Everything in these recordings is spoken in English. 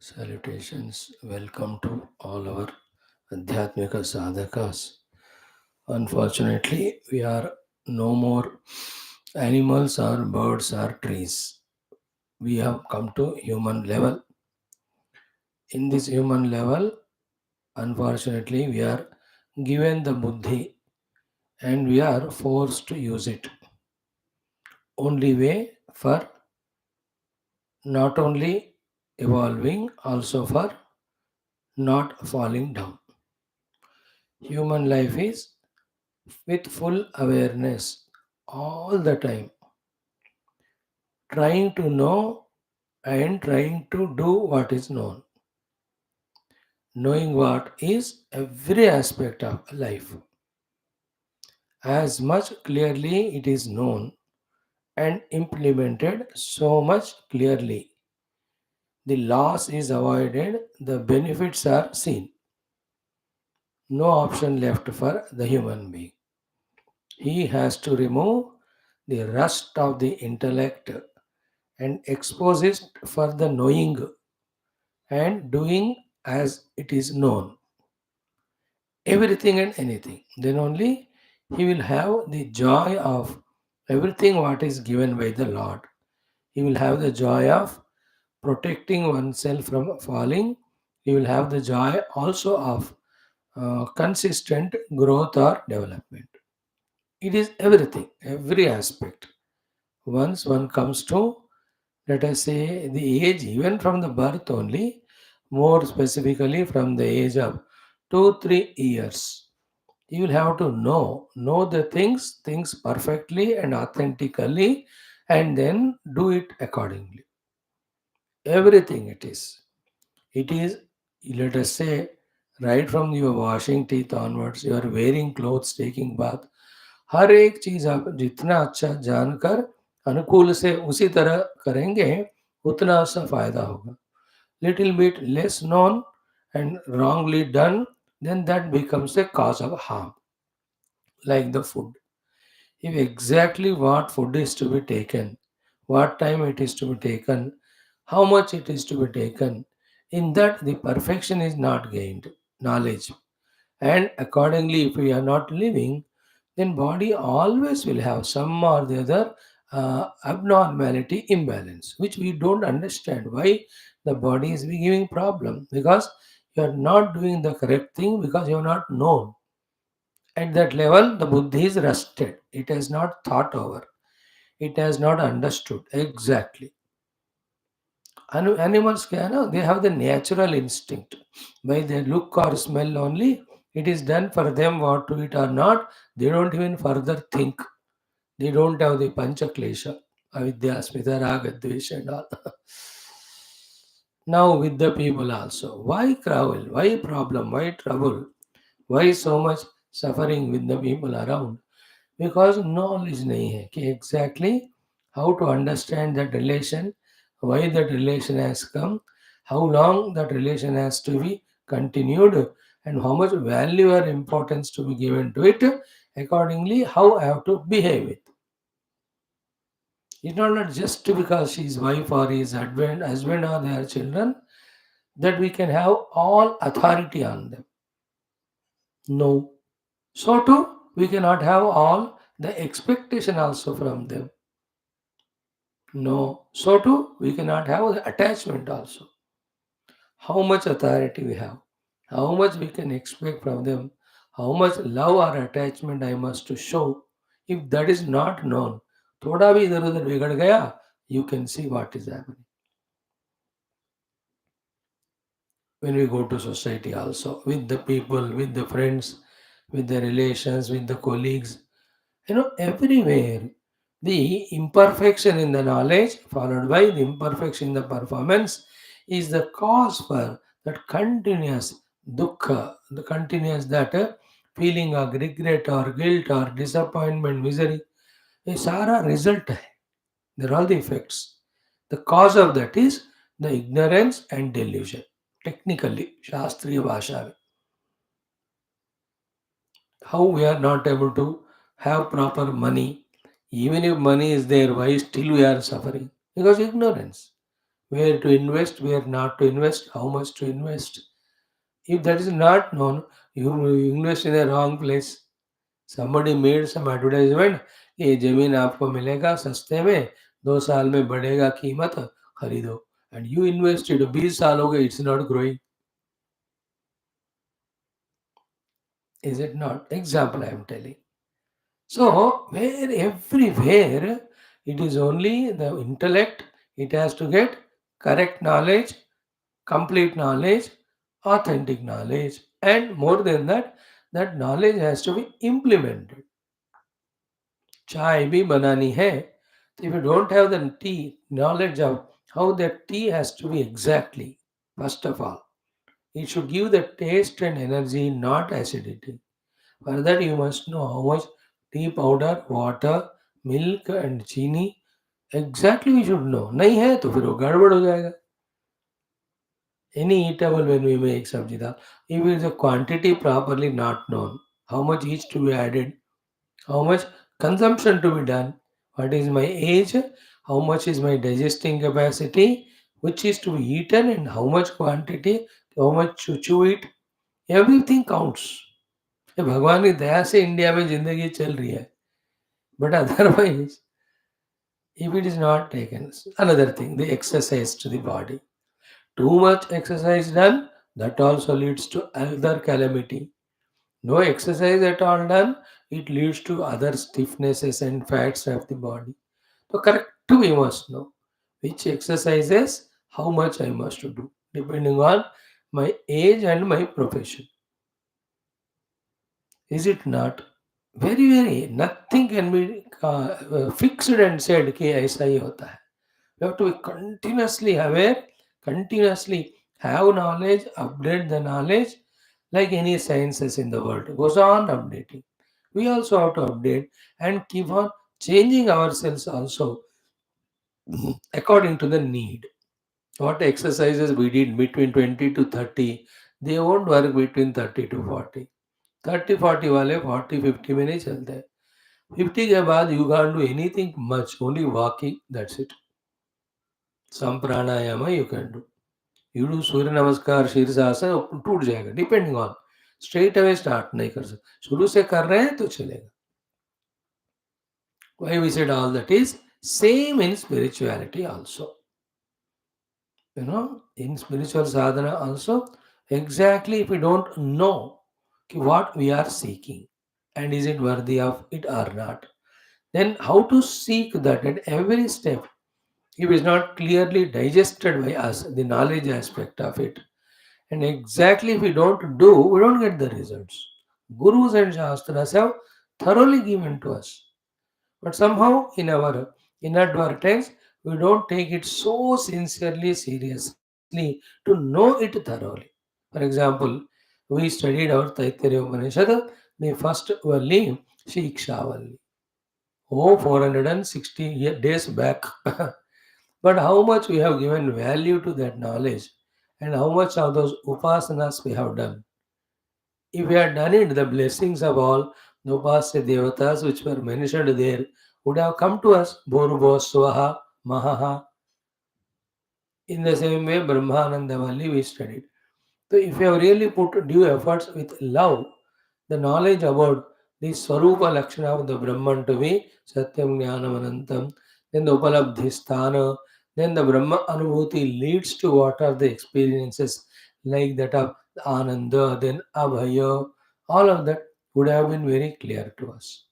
Salutations. Welcome to all our Adhyatmika Sadhakas. Unfortunately, we are no more animals or birds or trees. We have come to human level. In this human level, unfortunately, we are given the buddhi and we are forced to use it. Only way for not only evolving, also for not falling down. Human life is with full awareness all the time, trying to know and trying to do what is known, knowing what is every aspect of life. As much clearly it is known and implemented, so much clearly the loss is avoided, the benefits are seen. No option left for the human being. He has to remove the rust of the intellect and expose it for the knowing and doing as it is known, everything and anything. Then only he will have the joy of everything what is given by the Lord. He will have the joy of protecting oneself from falling. He will have the joy also of consistent growth or development. It is everything, every aspect. Once one comes to, let us say, the age even from the birth only, more specifically from the age of 2 3 years, you will have to know the things perfectly and authentically, and then do it accordingly. Everything it is, let us say, right from your washing teeth onwards, you are wearing clothes, taking bath, हर एक चीज आप जितना अच्छा जानकर अनुकूल से उसी तरह करेंगे, उतना सा फायदा होगा. Little bit less known and wrongly done, then that becomes a cause of harm. Like the food, if exactly what food is to be taken, what time it is to be taken, how much it is to be taken, in that the perfection is not gained, knowledge. And accordingly, if we are not living, then body always will have some or the other abnormality, imbalance, which we don't understand why the body is giving problem, because you are not doing the correct thing, because you have not known. At that level, the buddhi is rusted. It has not thought over. It has not understood exactly. Animals can, they have the natural instinct. By their look or smell only, it is done for them what to eat or not. They don't even further think. They don't have the pancha klesha, avidya, smita, raga, dvesha and all. Now with the people also. Why travel? Why problem? Why trouble? Why so much suffering with the people around? Because knowledge नहीं है कि exactly how to understand that relation, why that relation has come, how long that relation has to be continued, and how much value or importance to be given to it. Accordingly, how I have to behave with. It's not just because she's wife or his husband or their children that we can have all authority on them. No. So too, we cannot have all the expectation also from them. No. So too, we cannot have the attachment also. How much authority we have, how much we can expect from them, how much love or attachment I must to show. If that is not known, thoda bhi idhar udhar bigad gaya, you can see what is happening. When we go to society also, with the people, with the friends, with the relations, with the colleagues, everywhere, the imperfection in the knowledge followed by the imperfection in the performance is the cause for that continuous dukkha, the continuous that feeling of regret or guilt or disappointment, misery. ये सारा result है. They're all the effects. The cause of that is the ignorance and delusion. Technically, Shastriya Bhasha, how we are not able to have proper money. Even if money is there, why still we are suffering? Because ignorance. where to invest, where not to invest, how much to invest. If that is not known, you invest in the wrong place. Somebody made some advertisement, ये जमीन आपको मिलेगा सस्ते में, 2 साल में बढ़ेगा कीमत, खरीदो. And you invested 20 साल हो गए, it's not growing. Is it not? Example I am telling. So, where everywhere it is only the intellect, it has to get correct knowledge, complete knowledge, authentic knowledge, and more than that, that knowledge has to be implemented. Chai bhi banani hai. So if you don't have the tea, knowledge of how that tea has to be exactly, first of all, it should give the taste and energy, not acidity. For that, you must know how much tea powder, water, milk, and chini. Exactly, we should know. नहीं है तो फिर वो गड़बड़ हो जाएगा. Any eatable when we make sabji dal, if it is a quantity properly not known, how much each to be added, how much consumption to be done, what is my age, how much is my digesting capacity, which is to be eaten and how much quantity, how much chew it, everything counts. ये भगवान की दया से India में जिंदगी चल रही है, but otherwise if it is not taken, another thing, the exercise to the body, too much exercise done, that also leads to other calamity. No exercise at all done, it leads to other stiffnesses and fats of the body. So correct we must know which exercises, how much I must do, depending on my age and my profession. Is it not? Very, very. Nothing can be fixed and said कि ऐसा ही होता है. You have to be continuously aware, continuously have knowledge, update the knowledge, like any sciences in the world. Goes on updating. We also have to update and keep on changing ourselves also according to the need. What exercises we did between 20 to 30, they won't work between 30 to 40. 30 40 वाले 40 50 में नहीं चलते हैं. 50 के बाद you can't do anything much, only walking, that's it. Some pranayama you can do. You do सूर्य नमस्कार शीर्षासन टूट जाएगा, depending on. Straight away start नहीं कर सकते, शुरू से कर रहे हैं तो चलेगा. Why we said all that is same in spirituality also. In spiritual sadhana also, exactly if we don't know what we are seeking and is it worthy of it or not, then how to seek that at every step if it is not clearly digested by us, the knowledge aspect of it. And exactly if we don't do, we don't get the results. Gurus and Shastras have thoroughly given to us. But somehow in our inadvertence, we don't take it so sincerely, seriously to know it thoroughly. For example, we studied our Taittiriya Upanishad, the first Valli, Shiksha Valli. Oh, 460 days back. But how much we have given value to that knowledge and how much of those upasanas we have done. If we had done it, the blessings of all the upasya devatas which were mentioned there would have come to us. Bhrugu, Swaha, Mahaha. In the same way, Brahmananda Valli we studied. So if you have really put due efforts with love, the knowledge about the Swarupa Lakshana of the Brahman to be Satyam Jnanam Anantam, then the Upalabdhi Sthana, then the Brahma Anubhuti leads to what are the experiences like that of Ananda, then Abhaya, all of that would have been very clear to us.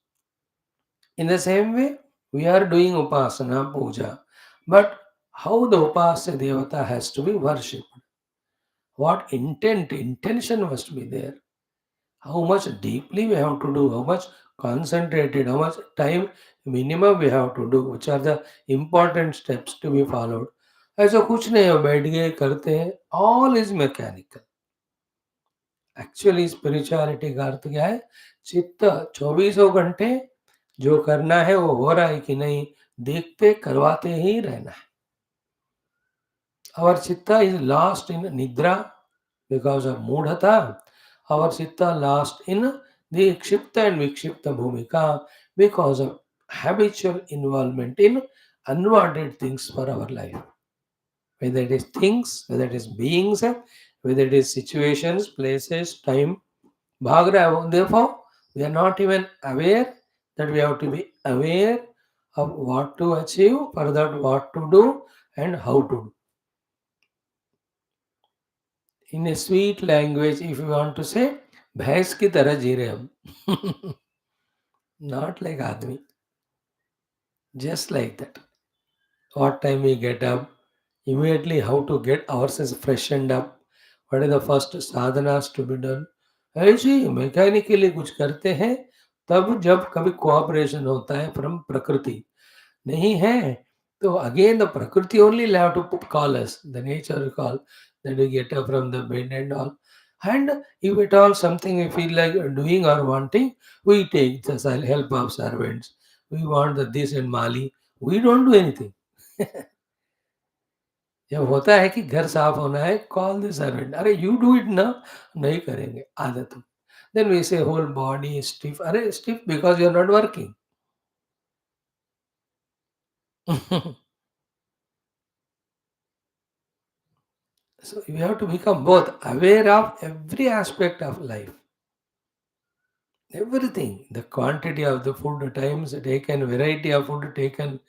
In the same way, we are doing Upasana, Puja, but how the Upasya Devata has to be worshipped, what intention must be there, how much deeply we have to do, how much concentrated, how much time minimum we have to do, which are the important steps to be followed. ऐसा कुछ नहीं है बैठ गए करते हैं, all is mechanical. Actually spirituality का अर्थ क्या है? चित्त 24 घंटे जो करना है वो हो रहा है कि नहीं देखते करवाते ही रहना है. Our chitta is lost in nidra because of mudhata. Our chitta lost in the kshipta and vikshipta bhumika because of habitual involvement in unwanted things for our life. whether it is things, whether it is beings, whether it is situations, places, time. भाग रहा है वो. Therefore, we are not even aware that we have to be aware of what to achieve, for that what to do and how to do. In a sweet language, if you want to say, भैंस की तरह जी रहे हम. Not like आदमी, just like that. What time we get up, immediately how to get ourselves freshened up, what are the first sadhanas to be done. ऐसे ही mechanically कुछ करते हैं तब जब कभी कोऑपरेशन होता है फ्रॉम प्रकृति. नहीं है तो अगेन द प्रकृति only will have to call us, the nature will call, that we get up from the bed and all. And if at all something we feel like doing or wanting, we take the help of servants. We want this in Mali, we don't do anything. जब होता है कि घर साफ होना है, call the servant. अरे you do it ना. नहीं करेंगे, आदत. Then we say whole body stiff. अरे stiff because you are not working. So you have to become both aware of every aspect of life. Everything. The quantity of the food, times taken, variety of food taken.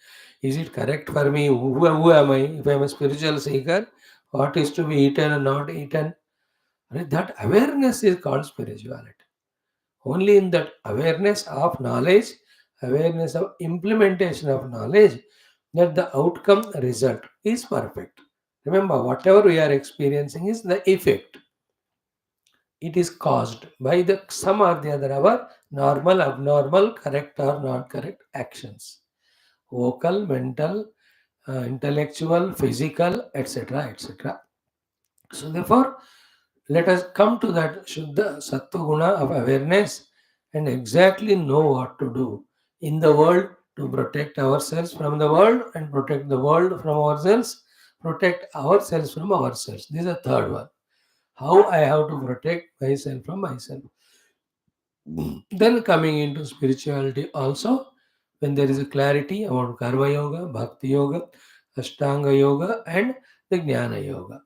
Is it correct for me? Who am I? If I am a spiritual seeker, what is to be eaten and not eaten? Right? That awareness is called spirituality. Only in that awareness of knowledge, awareness of implementation of knowledge, that the outcome result is perfect. Remember, whatever we are experiencing is the effect. It is caused by the some or the other our normal, abnormal, correct or not correct actions. Vocal, mental, intellectual, physical, etc. etc. So therefore, let us come to that Shuddha Sattva Guna of awareness and exactly know what to do in the world to protect ourselves from the world and protect the world from ourselves, protect ourselves from ourselves. This is the third one. How I have to protect myself from myself. Then coming into spirituality also, when there is a clarity about Karma Yoga, Bhakti Yoga, Ashtanga Yoga, and the Jnana Yoga.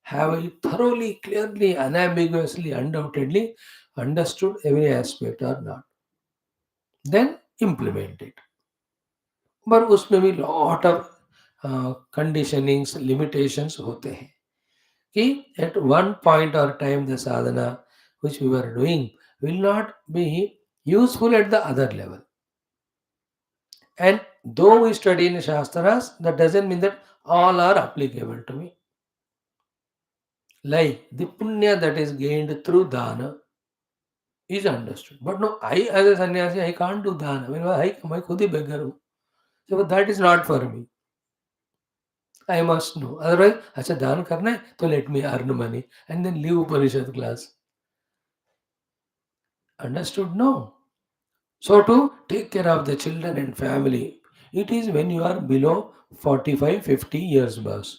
Have I thoroughly, clearly, unambiguously, undoubtedly understood every aspect or not? Then implement it. पर उसमें भी lot of conditionings, limitations होते हैं कि at one point or time the sadhana which we were doing will not be useful at the other level. And though we study in Shastras, that doesn't mean that all are applicable to me. Like the punya that is gained through dana is understood. But no, I as a sannyasi, I can't do dana. I mean, मैं खुद ही beggar हूँ. So but that is not for me. I must know. Otherwise, अच्छा दान करना है तो let me earn money and then leave Upanishad class. Understood? No. So to take care of the children and family, it is when you are below 45, 50 years bus.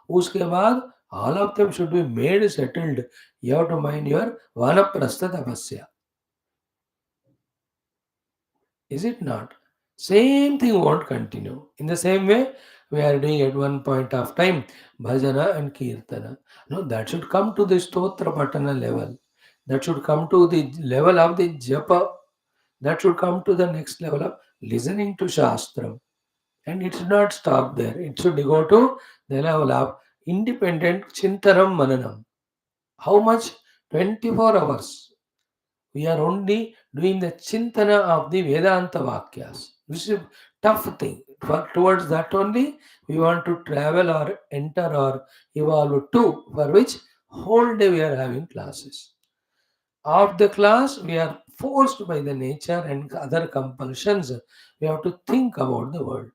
उसके बाद all of them should be made settled. You have to mind your vanaprastha tapasya. Is it not? Same thing won't continue. In the same way, we are doing at one point of time bhajana and kirtana. No, that should come to the stotra patana level. That should come to the level of the japa. That should come to the next level of listening to Shastram. And it should not stop there. It should go to the level of independent Chintanam Mananam. How much? 24 hours. We are only doing the Chintana of the Vedanta Vakyas, which is a tough thing. For towards that only we want to travel or enter or evolve to, for which whole day we are having classes. Of the class, we are forced by the nature and other compulsions. We have to think about the world.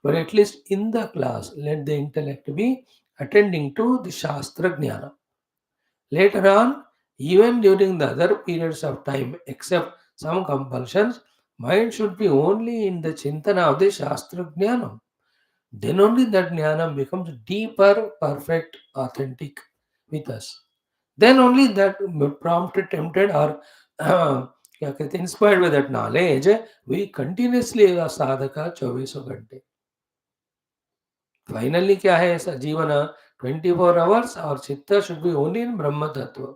But at least in the class, let the intellect be attending to the Shastra Jnana. Later on, even during the other periods of time, except some compulsions, mind should be only in the Chintana of the Shastra Jnanam. Then only that Jnanam becomes deeper, perfect, authentic with us. Then only that prompted, tempted, or क्या कहते हैं, inspired by that knowledge, we continuously sadhaka 24 घंटे. Finally क्या है ऐसा जीवन 24 hours और चित्त शुड बी ओनली इन ब्रह्म तत्व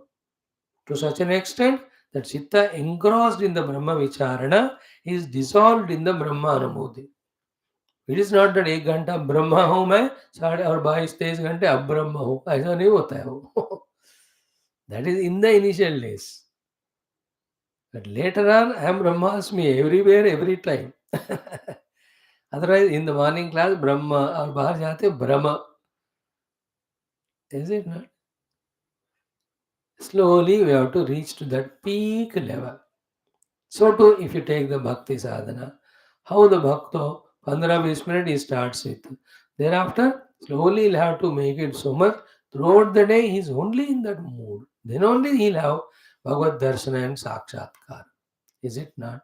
to such an extent that chitta engrossed in the Brahma Vicharana is dissolved in the Brahma Anubhuti. It is not that 1 घंटा ब्रह्मा हूं मैं साढ़े और 22-23 घंटे अब ब्रह्म हूं, ऐसा नहीं होता है वो. That is in the initial days. But later on, I am Brahmasmi everywhere, every time. Otherwise, in the morning class, Brahma और बाहर जाते Brahma. Is it not? Slowly, we have to reach to that peak level. So too, if you take the bhakti sadhana, how the bhakta, 15-20 minutes he starts with. Thereafter, slowly he'll have to make it so much. Throughout the day, he's only in that mood. Then only he'll have Bhagavad Darshana and Sakshatkar. Is it not?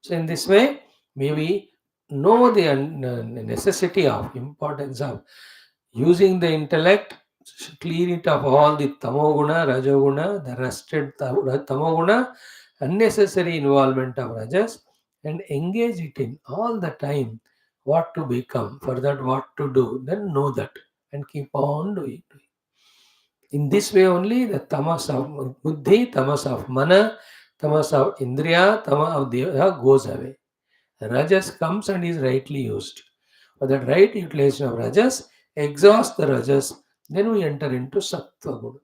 So in this way, maybe know the necessity of importance of using the intellect, clean it of all the tamoguna, rajoguna, the rusted tamoguna, unnecessary involvement of rajas, and engage it in all the time what to become, for that what to do, then know that and keep on doing. In this way only the tamas of buddhi, tamas of mana, tamas of indriya, tamas of deva goes away. Rajas comes and is rightly used. For that right utilization of rajas, exhaust the rajas, then we enter into sattva guna.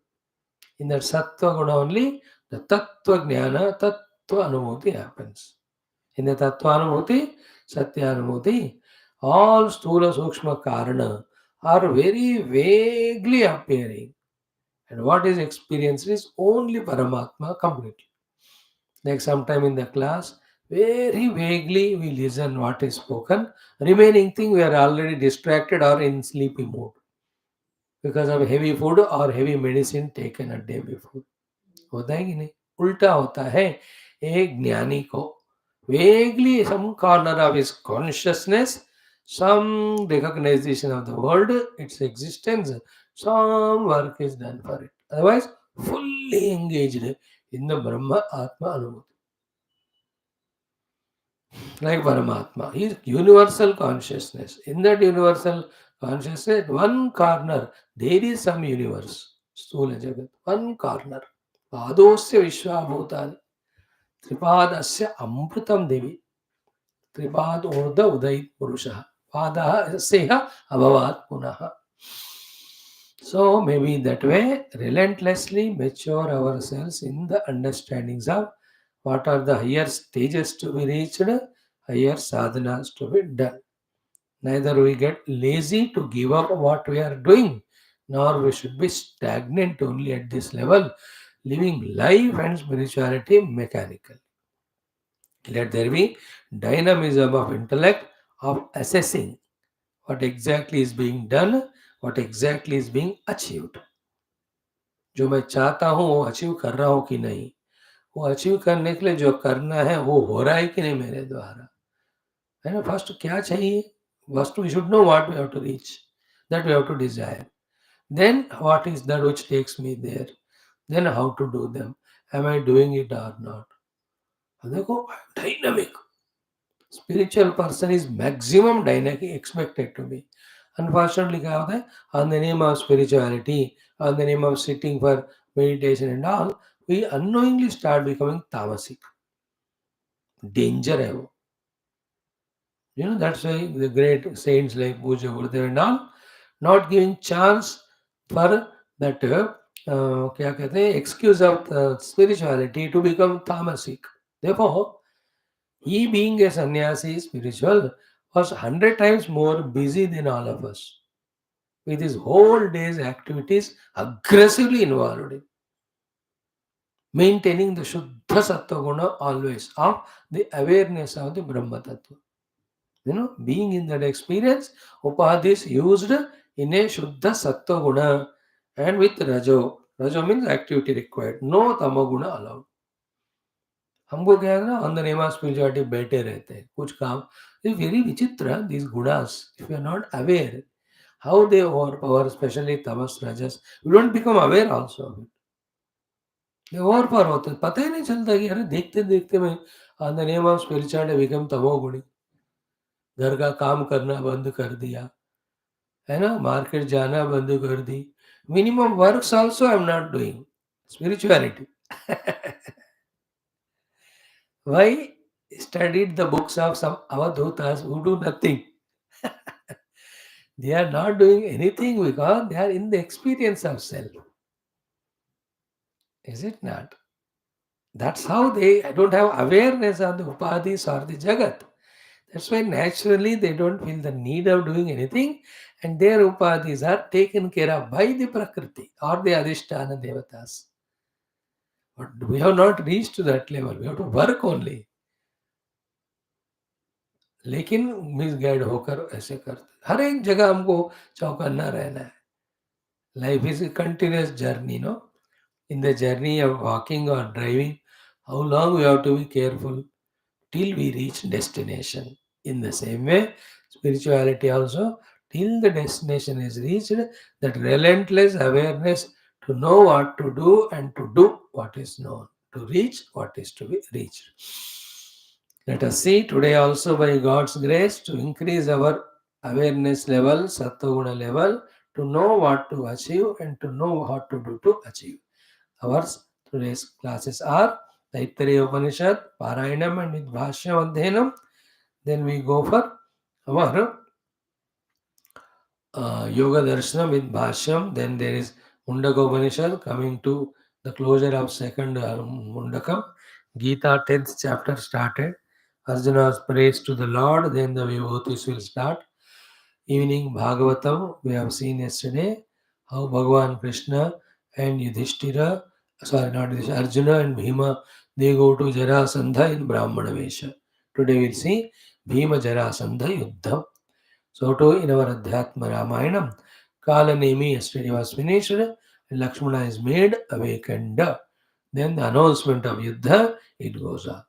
In that sattva guna only, the tattva jnana, tattva anubhuti happens. In the tattva anubhuti, satya anubhuti, all sthula sukshma karana are very vaguely appearing. And what is experienced is only Paramatma completely. Like sometime in the class, very vaguely we listen what is spoken. Remaining thing we are already distracted or in sleepy mood because of heavy food or heavy medicine taken a day before. होता है कि नहीं? उल्टा होता है. एक ज्ञानी को vaguely some corner of his consciousness, some recognition of the world, its existence, some work is done for it. Otherwise, fully engaged in the Brahma Atma Anubhuti. Like Paramatma, he is universal consciousness. In that universal consciousness, one corner, there is some universe. Sthula Jagat, one corner. Padosya Vishwabhutani. Tripadasya Amrutam Devi. Tripad Urda Udait Purusha. Padaha Seha Abhavat Punaha. So maybe that way, relentlessly mature ourselves in the understandings of what are the higher stages to be reached, higher sadhanas to be done. Neither we get lazy to give up what we are doing, nor we should be stagnant only at this level, living life and spirituality mechanical. Let there be dynamism of intellect, of assessing what exactly is being done, what exactly is being achieved. जो मैं चाहता हूँ वो achieve कर रहा हूँ कि नहीं, वो अचीव करने के लिए जो करना है वो हो रहा है कि नहीं मेरे द्वारा, है ना. फर्स्ट क्या चाहिए, first we should know what we have to reach, that we have to desire, then what is that which takes me there, then how to do them, am I doing it और not. देखो dynamic spiritual person is maximum dynamic expected to be. Unfortunately, क्या होता है, on the name of spirituality, on the name of sitting for meditation and all, we unknowingly start becoming tamasic. Danger है वो. You know, that's why the great saints like Puja Gurudev and all, not giving chance for that, क्या कहते हैं, excuse of spirituality to become tamasic. Therefore, he being a sannyasi, spiritual, was 100 times more busy than all of us, with his whole day's activities aggressively involved in maintaining the Shuddha Sattva Guna always of the awareness of the Brahma Tattva. You know, being in that experience, Upadhis used in a Shuddha Sattva Guna and with Rajo. Rajo means activity required, no Tama Guna allowed. हमको क्या है ना, on the name of spirituality बैठे रहते हैं कुछ काम. Is very विचित्र दिस गुणास, if you are not aware how they overpower, specially तमस राजस, you don't become aware also of it. ये ओवर पावर होते हैं, पता ही नहीं चलता कि अरे देखते देखते मैं on the name of spirituality become तमोगुणी, घर का काम करना बंद कर दिया, है ना, मार्केट जाना बंद कर दी. Minimum works also I'm not doing. Spirituality. Why? Studied the books of some avadhutas who do nothing. They are not doing anything because they are in the experience of self. Is it not? That's how they don't have awareness of the upadhis or the jagat. That's why naturally they don't feel the need of doing anything, and their upadhis are taken care of by the prakriti or the adhisthana devatas. But we have not reached to that level. We have to work only. लेकिन misguide होकर ऐसे करते, हर एक जगह हमको चौकन्ना रहना है. Life is a continuous journey, no. In the journey of walking or driving, how long we have to be careful till we reach destination. In the same way, spirituality also, till the destination is reached, that relentless awareness to know what to do and to do what is known, to reach what is to be reached. Let us see today also by God's grace to increase our awareness level, sattva level, to know what to achieve and to know what to do to achieve. Our today's classes are Taittiriya Upanishad, Parayanam and with Bhashyam Adhyanam. Then we go for our Yoga Darshanam with Bhashyam. Then there is Mundaka Upanishad coming to the closure of second Mundakam. Gita 10th chapter started. Arjuna's praise to the Lord. Then the Vibhutis will start. Evening Bhagavatam, we have seen yesterday how Bhagavan Krishna and Yudhishthira, sorry, not Yudhishthira, Arjuna and Bhima, they go to Jarasandha in Brahmana Vesha. Today we'll see Bhima Jarasandha Yuddha. So too in our Adhyatma Ramayanam, Kalanemi yesterday was finished, and Lakshmana is made awakened. Then the announcement of Yuddha, it goes on.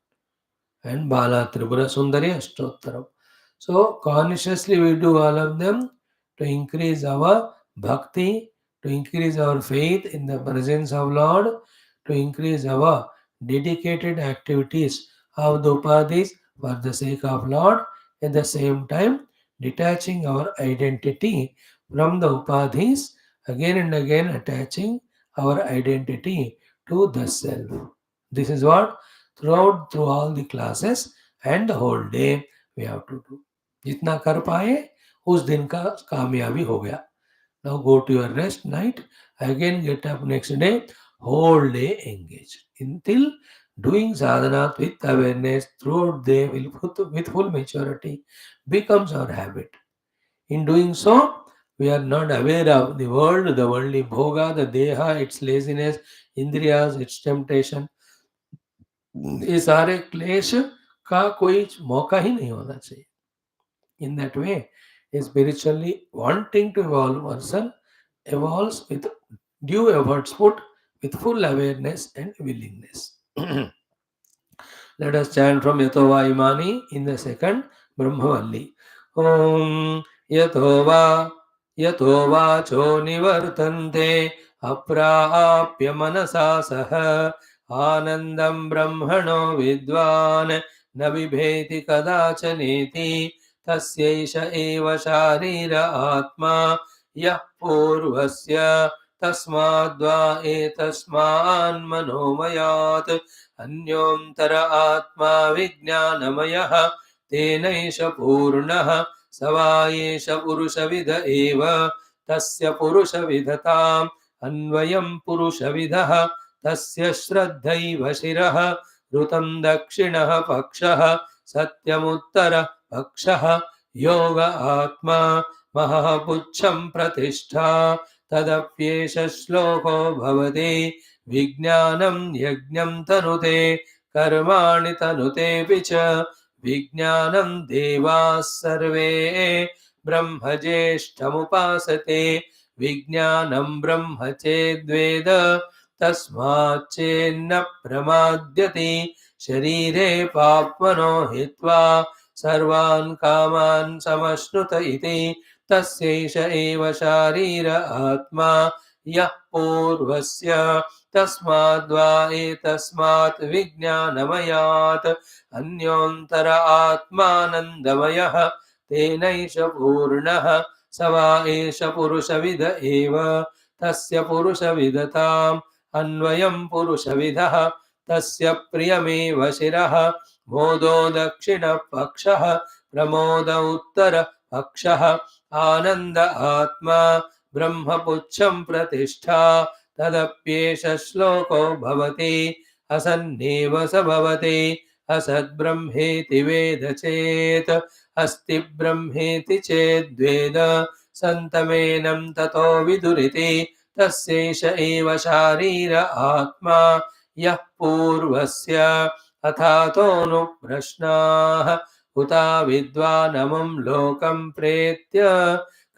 And Bala Tripura Sundari Ashtottaram. So consciously we do all of them to increase our bhakti, to increase our faith in the presence of Lord, to increase our dedicated activities of the upadhis for the sake of Lord, at the same time detaching our identity from the upadhis, again and again attaching our identity to the self. This is what through all the classes and the whole day we have to do. जितना कर पाए उस दिन का कामयाबी हो गया. Now go to your rest night. Again get up next day. Whole day engaged. Until doing sadhana with awareness throughout the day with full maturity becomes our habit. In doing so, we are not aware of the world, the worldly bhoga, the deha, its laziness, indriyas, its temptation. ये सारे क्लेश का कोई मौका ही नहीं होना चाहिए. In that way, a spiritually wanting to evolve person evolves with due efforts put with full awareness and willingness. Let us chant from Yatova Imani in the second Brahmavalli. Om Yatova Yatova Cho Nivartante Aprapya Manasa Saha Anandam Brahmano Vidvan Navibheti Kadachaneti Tasyesha Eva Sharira Atma Yah Purvasya Tasmadva Etasman Manomayat अन्योन्तर आत्मा विज्ञानमयः तेनैष पूर्णः सवायेष पुरुषविद एव तस्य पुरुषविदताम् अन्वयं पुरुषविदः तस्य श्रद्धैव शिरः ऋतं दक्षिणः पक्षः सत्यमुत्तर पक्षः योग आत्मा महः पुच्छं प्रतिष्ठा तदप्येष श्लोको भवति विज्ञानं यज्ञं तनुते कर्माणि तनुतेऽपि च विज्ञानं देवाः सर्वे ब्रह्मज्येष्ठमुपासते विज्ञानं ब्रह्म चेद्वेद तस्माच्चेन्न प्रमाद्यते शरीरे पाप्मनो हित्वा सर्वान् कामान् समश्नुत इति तस्यैष एव शारीर आत्मा यः पूर्वस्य तस्माद्वा एतस्मात् विज्ञानमयात् अन्योन्तर आत्मानन्दमयः तेनैष पूर्णः स वा एष पुरुषविद एव तस्य पुरुषविदताम् अन्वयं पुरुषविदः तस्य प्रियमेव शिरः मोदो दक्षिणपक्षः प्रमोद उत्तरपक्षः आनन्द आत्मा ब्रह्मपुच्छं प्रतिष्ठा तदप्येष श्लोको भवति असन्नेव स भवति असद्ब्रह्मेति वेद चेत् अस्ति ब्रह्मेति चेद्वेद सन्तमेनं ततो विदुरिति तस्यैष एव शारीर आत्मा यः पूर्वस्य अथातोऽनु प्रश्नाः उता विद्वानमुं लोकं प्रेत्य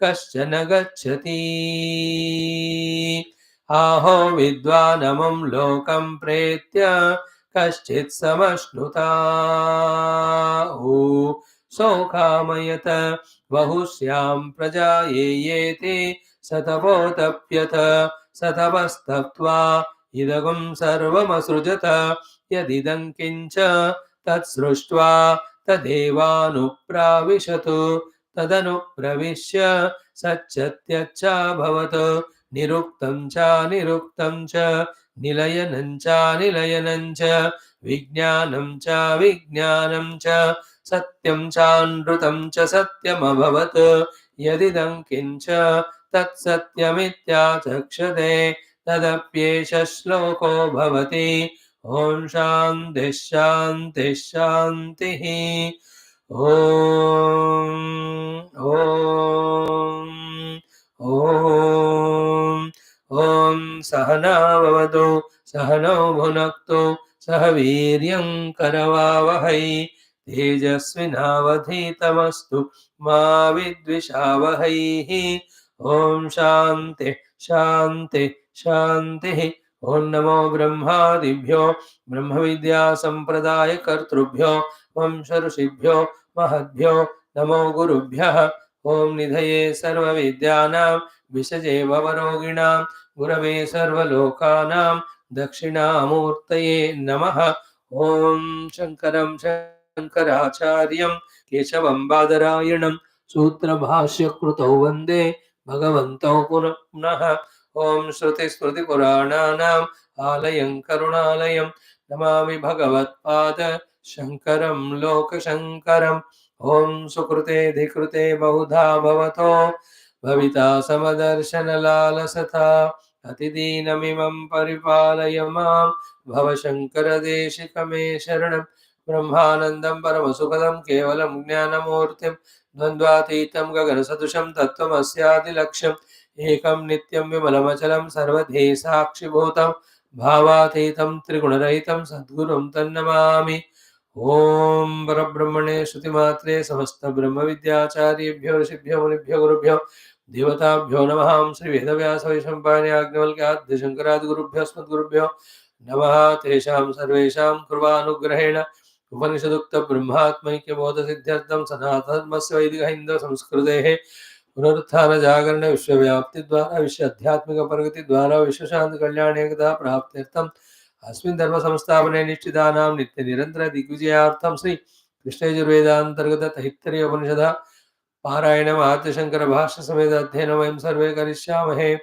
कश्चन गच्छति आहो विद्वानमुं लोकं प्रेत्य कश्चित् समश्नुता सौकामयत बहुश्यां प्रजा येति सतपोतप्यत सतपस्तप्त्वा इदगुं सर्वमसृजत यदिदं किञ्च तत्सृष्ट्वा तदेवानुप्राविशतु तदनुप्रविश्य सच्चत्यच्चाभवत् निरुक्तं च निरुक्तं च निलयनं च निलयनं च विज्ञानं च विज्ञानं च सत्यं चानृतं च सत्यमभवत् यदिदं किञ्च तत्सत्यमित्याचक्षते तदप्येष श्लोको भवति ॐ शान्तिः शान्तिः शान्तिः ॐ सहना भवतु सहनौ भुनक्तु सह वीर्यं करवावहै तेजस्विनावधीतमस्तु मा विद्विषावहैः ॐ शान्तिः शान्तिः शान्तिः ॐ नमो ब्रह्मादिभ्यो ब्रह्मविद्यासम्प्रदायकर्तृभ्यो वंशऋषिभ्यो महद्भ्यो नमो गुरुभ्यः ॐ निधये सर्वविद्यानां विषजे भवरोगिणां गुरवे सर्वलोकानां दक्षिणामूर्तये नमः ॐ शङ्करं शङ्कराचार्यं केशवं बादरायणं सूत्रभाष्यकृतौ वन्दे भगवन्तौ पुनः पुनः ॐ श्रुतिस्मृतिपुराणानाम् आलयं करुणालयं नमामि भगवत्पाद शङ्करं लोकशङ्करम् ॐ सुकृते धिकृते बहुधा भवतो भविता समदर्शनलालसता अतिदीनमिमं परिपालय मां भवशङ्करदेशिकमे शरणं ब्रह्मानन्दं परमसुखदं केवलं ज्ञानमूर्तिं द्वन्द्वातीतं गगनसदृशं तत्त्वमस्यादिलक्ष्यम् एकं नित्यं विमलमचलं सर्वधि साक्षिभूतं भावातीतं त्रिगुणरहितं सद्गुरुं तन्नमामि ॐ परब्रह्मणे श्रुतिमात्रे समस्तब्रह्मविद्याचार्येभ्यो ऋषिभ्यो मुनिभ्यो गुरुभ्यो देवताभ्यो नमः श्रीवेदव्यासवैशम्पायने याज्ञवल्क्याद्यशङ्करादिगुरुभ्यो अस्मद्गुरुभ्यो नमः तेषां सर्वेषां कृपानुग्रहेण उपनिषदुक्तब्रह्मात्मैक्यबोधसिद्ध्यर्थं सनातनधर्मस्य वैदिकहिन्दुसंस्कृतेः पुनरुत्थानजागरण विश्वव्याप्तिद्वारा विश्व आध्यात्मिकप्रगतिद्वारा विश्वशान्तिकल्याणेकदा प्राप्त्यर्थम् अस्मिन् धर्म संस्थापने निश्चितानां नित्य निरंतर दिग्विजयार्थं श्री कृष्णयजुर्वेदान्तर्गत तैत्तिरीय उपनिषद पारायणम् आद्यशंकर भाष्य समेत अध्ययनं वयं सर्वे करिष्यामहे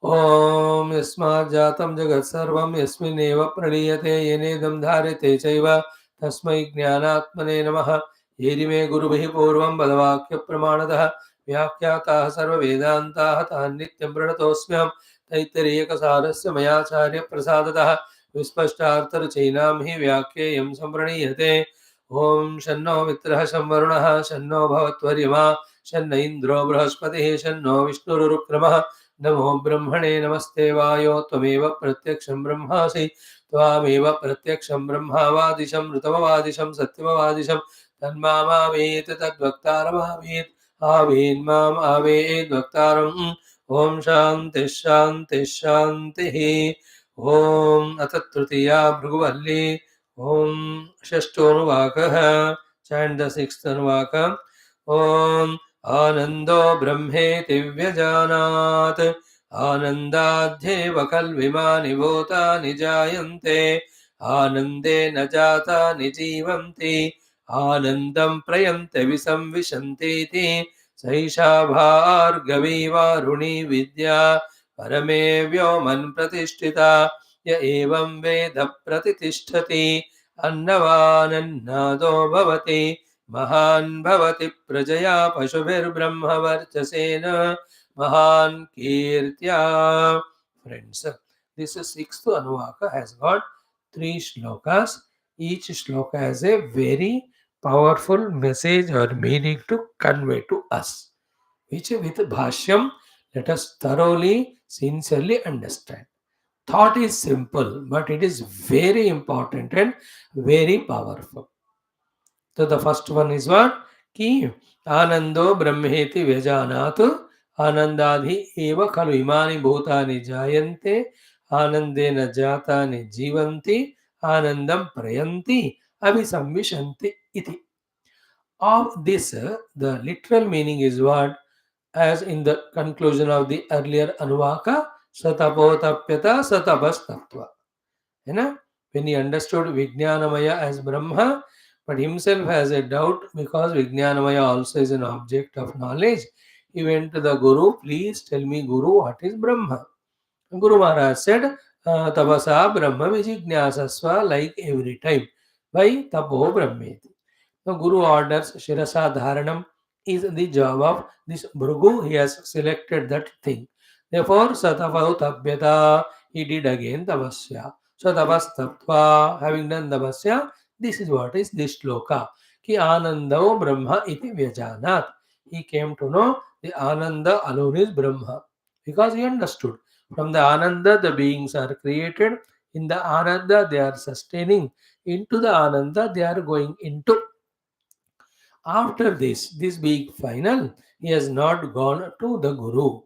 ॐ यस्मात् जातं जगत् सर्वं यस्मिन्नेव प्रणीयते येनेदं धार्यते चैव तस्मै ज्ञानात्मने नमः येरिमे गुरुभिः पूर्वं बलवाक्यप्रमाणतः व्याख्याताः सर्ववेदान्ताः तान् नित्यं प्रणतोऽस्म्यहं तैत्तिरीयकसारस्य मयाचार्यप्रसादतः विस्पष्टार्थरुचीनां हि व्याख्येयं सम्प्रणीयते ॐ शन्नो मित्रः शं वरुणः शन्नो भवत्वर्यमा शन्न इन्द्रो बृहस्पतिः शन्नो विष्णुरुक्रमः नमो ब्रह्मणे नमस्ते वायो त्वमेव प्रत्यक्षं ब्रह्मासि त्वामेव प्रत्यक्षं ब्रह्मावादिशं ऋतमवादिशं सत्यमवादिशं तन्मामावेत् तद्वक्तारमावेत् आवेन्माम् आवेद्वक्तारम् ॐ शान्तिः शान्तिः शान्तिः ॐ अथ तृतीया भृगुवल्ली ॐ षष्ठोऽनुवाकः चैण्ड द सिक्स्थ अनुवाक ॐ आनन्दो ब्रह्मेति व्यजानात् आनन्दाध्येव खल्विमानि भूतानि जायन्ते आनन्दे न जातानि जीवन्ति आनन्दं प्रयन्ते विसंविशन्तीति सैषा भार्गवी वारुणी विद्या परमे व्योमन् प्रतिष्ठिता य एवं वेद प्रतिष्ठति अन्नवानन्नादो भवति महान् भवति प्रजया पशुभिर्ब्रह्मवर्चसेन महान् कीर्त्या. Friends, this sixth Anuvaka has got three shlokas. Each shloka has a very powerful message or meaning to convey to us, which with Bhashyam let us thoroughly, sincerely understand. Thought is simple, but it is very important and very powerful. So the first one is what? Ki Anando Brahmeti Vyajanat Anandadhi Eva Khalu Imani Bhutani Jayante Anandena Jatani Jivanti Anandam Prayanti Abhisamvishanti Iti. Of this, the literal meaning is what? As in the conclusion of the earlier Anuvaka, Satapotapyata Satapastattva. You know, when he understood Vijnanamaya as Brahma, but himself has a doubt because Vijnanamaya also is an object of knowledge, he went to the Guru, please tell me, Guru, what is Brahma? Guru Maharaj said, Tapasa Brahma Vijijnasasva, like every time. By Tapo Brahmeti. The Guru orders Shirasa Dharanam is the job of this Bhrugu. He has selected that thing. Therefore, Satavahu Tabhyata, he did again Tavasya. So Tavastatva, having done Tavasya, this is what is this shloka. Ki Anandao Brahma iti Vyajanat. He came to know the Ananda alone is Brahma. Because he understood. From the Ananda, the beings are created. In the Ananda, they are sustaining. Into the Ananda, they are going into. After this being final, he has not gone to the Guru.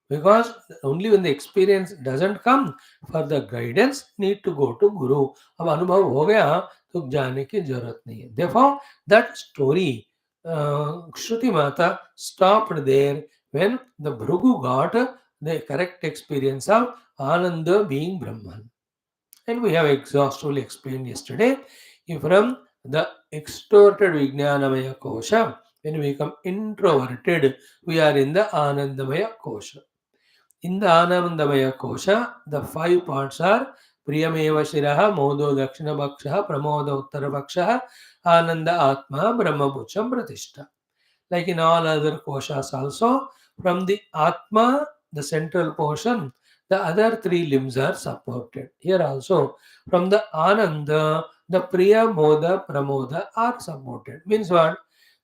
Because only when the experience doesn't come, for the guidance need to go to Guru. अब अनुभव हो गया तो जाने की जरूरत नहीं है. Therefore, that story, Shruti Mata stopped there when the Bhrugu got the correct experience of Ananda being Brahman. And we have exhaustively explained yesterday, from the extorted Vijnanamaya Kosha, when we become introverted, we are in the Anandamaya Kosha. In the Anandamaya Kosha, the five parts are Priyameva Shiraha, Modo Dakshina Bhaksha, Pramoda Uttara Bhaksha, Ananda Atma, Brahma Bhucham Pratishta. Like in all other koshas also, from the Atma, the central portion, the other three limbs are supported. Here also, from the Ananda, the Priya, Moda, Pramoda are supported. Means what?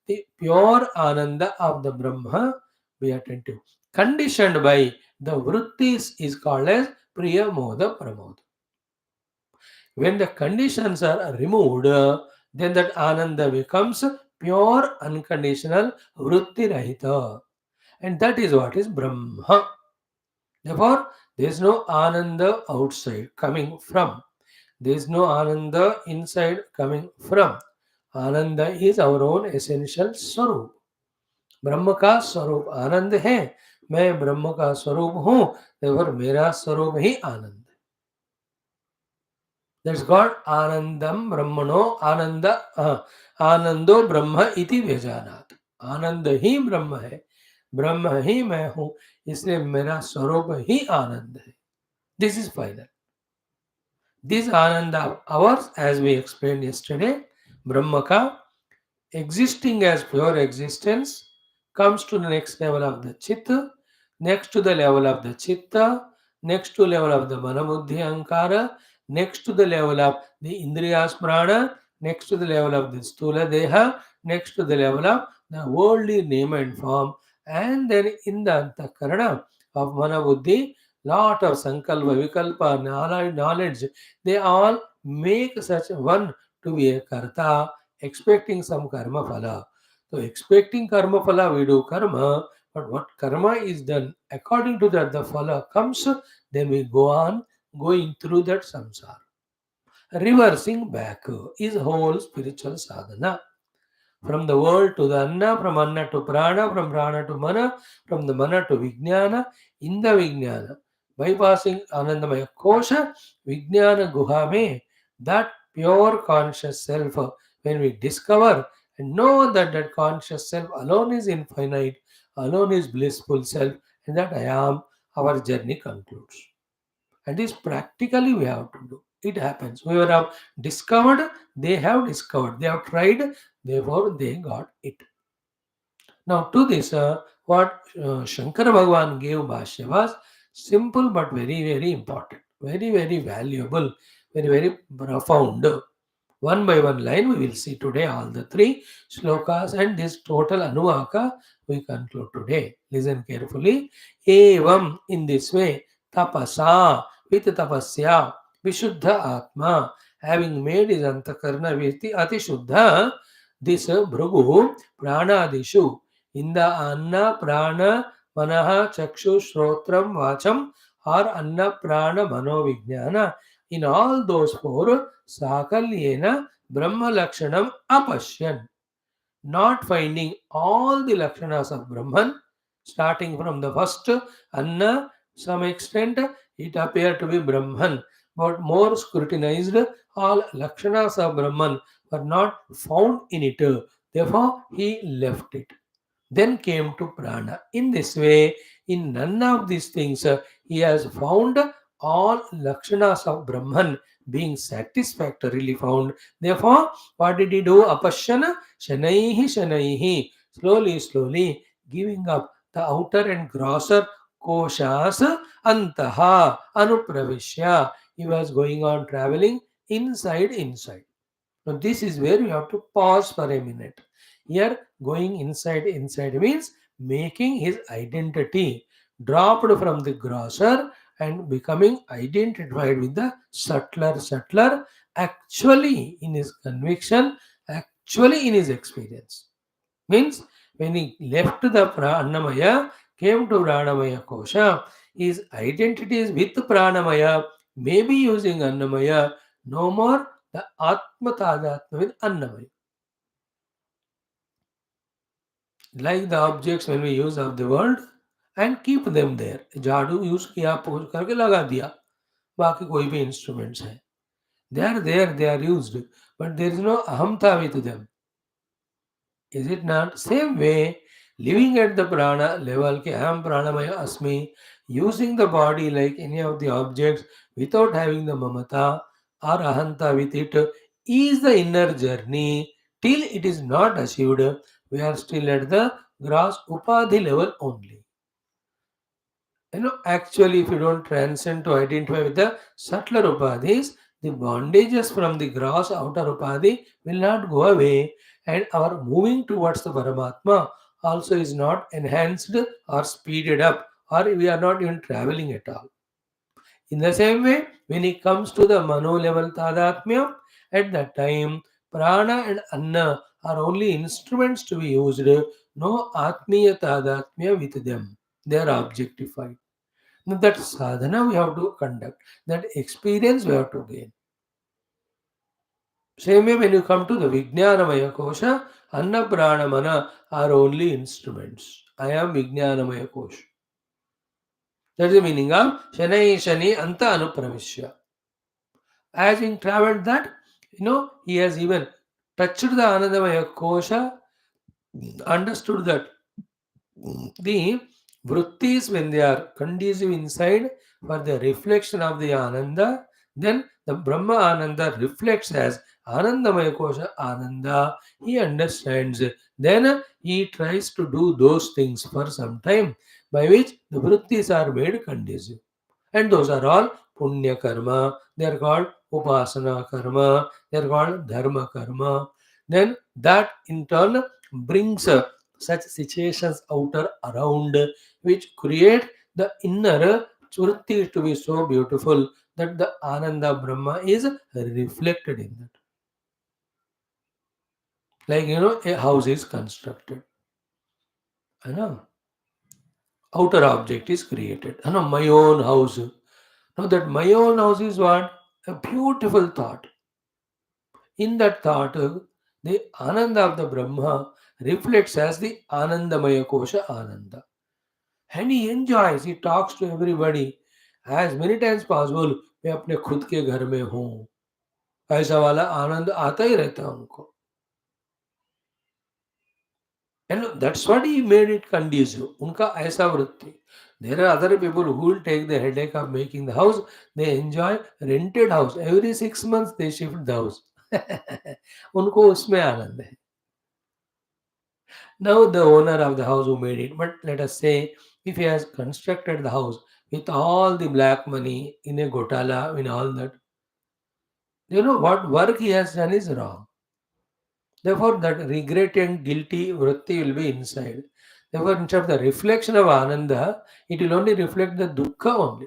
The pure Ananda of the Brahma, be attentive. Conditioned by the Vrittis is called as Priya, Moda, Pramoda. When the conditions are removed, then that Ananda becomes pure, unconditional, Vritti Rahita. And that is what is Brahma. Therefore, there is no Ananda outside coming from. There is no Ananda inside coming from. Ananda is our own essential Swarup. ब्रह्म का स्वरूप आनंद है. मैं ब्रह्म का स्वरूप हूं, therefore मेरा स्वरूप ही आनंद. That's called Anandam Brahmano Ananda Anando Brahma iti Vyajanat. आनंद ही ब्रह्म है, ब्रह्म ही मैं हूं, इसलिए मेरा स्वरूप ही आनंद है. This is final. This Ananda ours, as we explained yesterday, Brahma ka existing as pure existence comes to the next level of the Chitta, next to the level of the Chitta, next to level of the Manabuddhi Ankara, next to the level of the Indriyas Prana, next to the level of the Stula Deha, next to the level of the worldly name and form, and then in the Antakarana of Manabuddhi, lot of Sankalpa, Vikalpa, knowledge, they all make such one to be a Karta, expecting some karma phala. So expecting karma phala, we do karma, but what karma is done, according to that the phala comes, then we go on going through that samsara. Reversing back is whole spiritual sadhana. From the world to the anna, from anna to prana, from prana to mana, from the mana to vijnana, in the vijnana. Bypassing Anandamaya Kosha, Vijnana Guha mein, that pure conscious self, when we discover and know that that conscious self alone is infinite, alone is blissful self, and that I am, our journey concludes. And this practically we have to do. It happens. Whoever have discovered, they have discovered. They have tried, therefore they got it. Now, to this, what Shankara Bhagavan gave Bhashya was simple but very, very important, very, very valuable, very, very profound. One by one line, we will see today all the three shlokas and this total Anuvaka we conclude today. Listen carefully. Evam, in this way, tapasa, with tapasya, vishuddha atma, having made his antakarna with the atishuddha, this Bhrugu, pranadishu, in the Anna Prana Manaha Chakshu Shrotram Vacham or Anna Prana Mano Vijnana. In all those four, Sakalyena Brahma Lakshanam Apashyan, not finding all the Lakshanas of Brahman, starting from the first Anna, some extent it appeared to be Brahman, but more scrutinized, all Lakshanas of Brahman were not found in it. Therefore, he left it. Then came to prana. In this way, in none of these things, he has found all lakshanas of Brahman being satisfactorily found. Therefore, what did he do? Apashyana shanaihi shanaihi. Slowly, slowly, giving up the outer and grosser koshas antaha anupravishya. He was going on traveling inside. Now, this is where you have to pause for a minute. Here, going inside means making his identity dropped from the grosser and becoming identified with the subtler, actually in his conviction, actually in his experience. Means when he left the Annamaya, came to Pranamaya Kosha, his identity is with Pranamaya, maybe using Annamaya, no more the Atma Tadatma with Annamaya. Like the objects when we use of the world and keep them there. झाड़ू use किया pose करके लगा दिया बाकी कोई भी instruments हैं they are there, they are used, but there is no ahamta with them. Is it not? Same way, living at the prana level, ki aham pranamaya asmi, using the body like any of the objects without having the mamata or ahanta with it, is the inner journey. Till it is not achieved, we are still at the gross upadhi level only. Actually, if you don't transcend to identify with the subtler upadhis, the bondages from the gross outer upadhi will not go away, and our moving towards the Paramatma also is not enhanced or speeded up, or we are not even traveling at all. In the same way, when it comes to the Mano level Tadatmya, at that time, Prana and Anna are only instruments to be used, no Atmiya Tadatmya with them. They are objectified. Now that sadhana we have to conduct, that experience we have to gain. Same way when you come to the Vijnanamaya Kosha, Anna Prana Mana are only instruments. I am Vijnanamaya Kosha. That's the meaning of Shanai Shani Anta Anupravishya. As in traveled that, he has even touched the Anandamaya Kosha, understood that the vrittis, when they are conducive inside for the reflection of the Ananda, then the Brahma Ananda reflects as Anandamaya Kosha Ananda. He understands. Then he tries to do those things for some time by which the vrittis are made conducive. And those are all Punya Karma. They are called Upasana Karma. They are called Dharma Karma. Then that in turn brings such situations outer around which create the inner Shruti to be so beautiful that the Ananda Brahma is reflected in that. Like a house is constructed. I know. Outer object is created. I know my own house. Now that my own house is what? A beautiful thought. In that thought, the Ananda of the Brahma reflects as the Anandamaya Kosha Ananda. And he enjoys, he talks to everybody as many times possible. मैं अपने खुद के घर में हूँ ऐसा वाला आनंद आता ही रहता है उनको And that's what he made it conducive. Unka aisa vritti. There are other people who will take the headache of making the house. They enjoy rented house. Every 6 months they shift the house. उनको उसमें आनंद है. Now the owner of the house who made it, but let us say if he has constructed the house with all the black money in a gotala, in all that, you know what work he has done is wrong. Therefore, that regret and guilty vritti will be inside. Therefore, instead of the reflection of ananda, it will only reflect the dukkha only.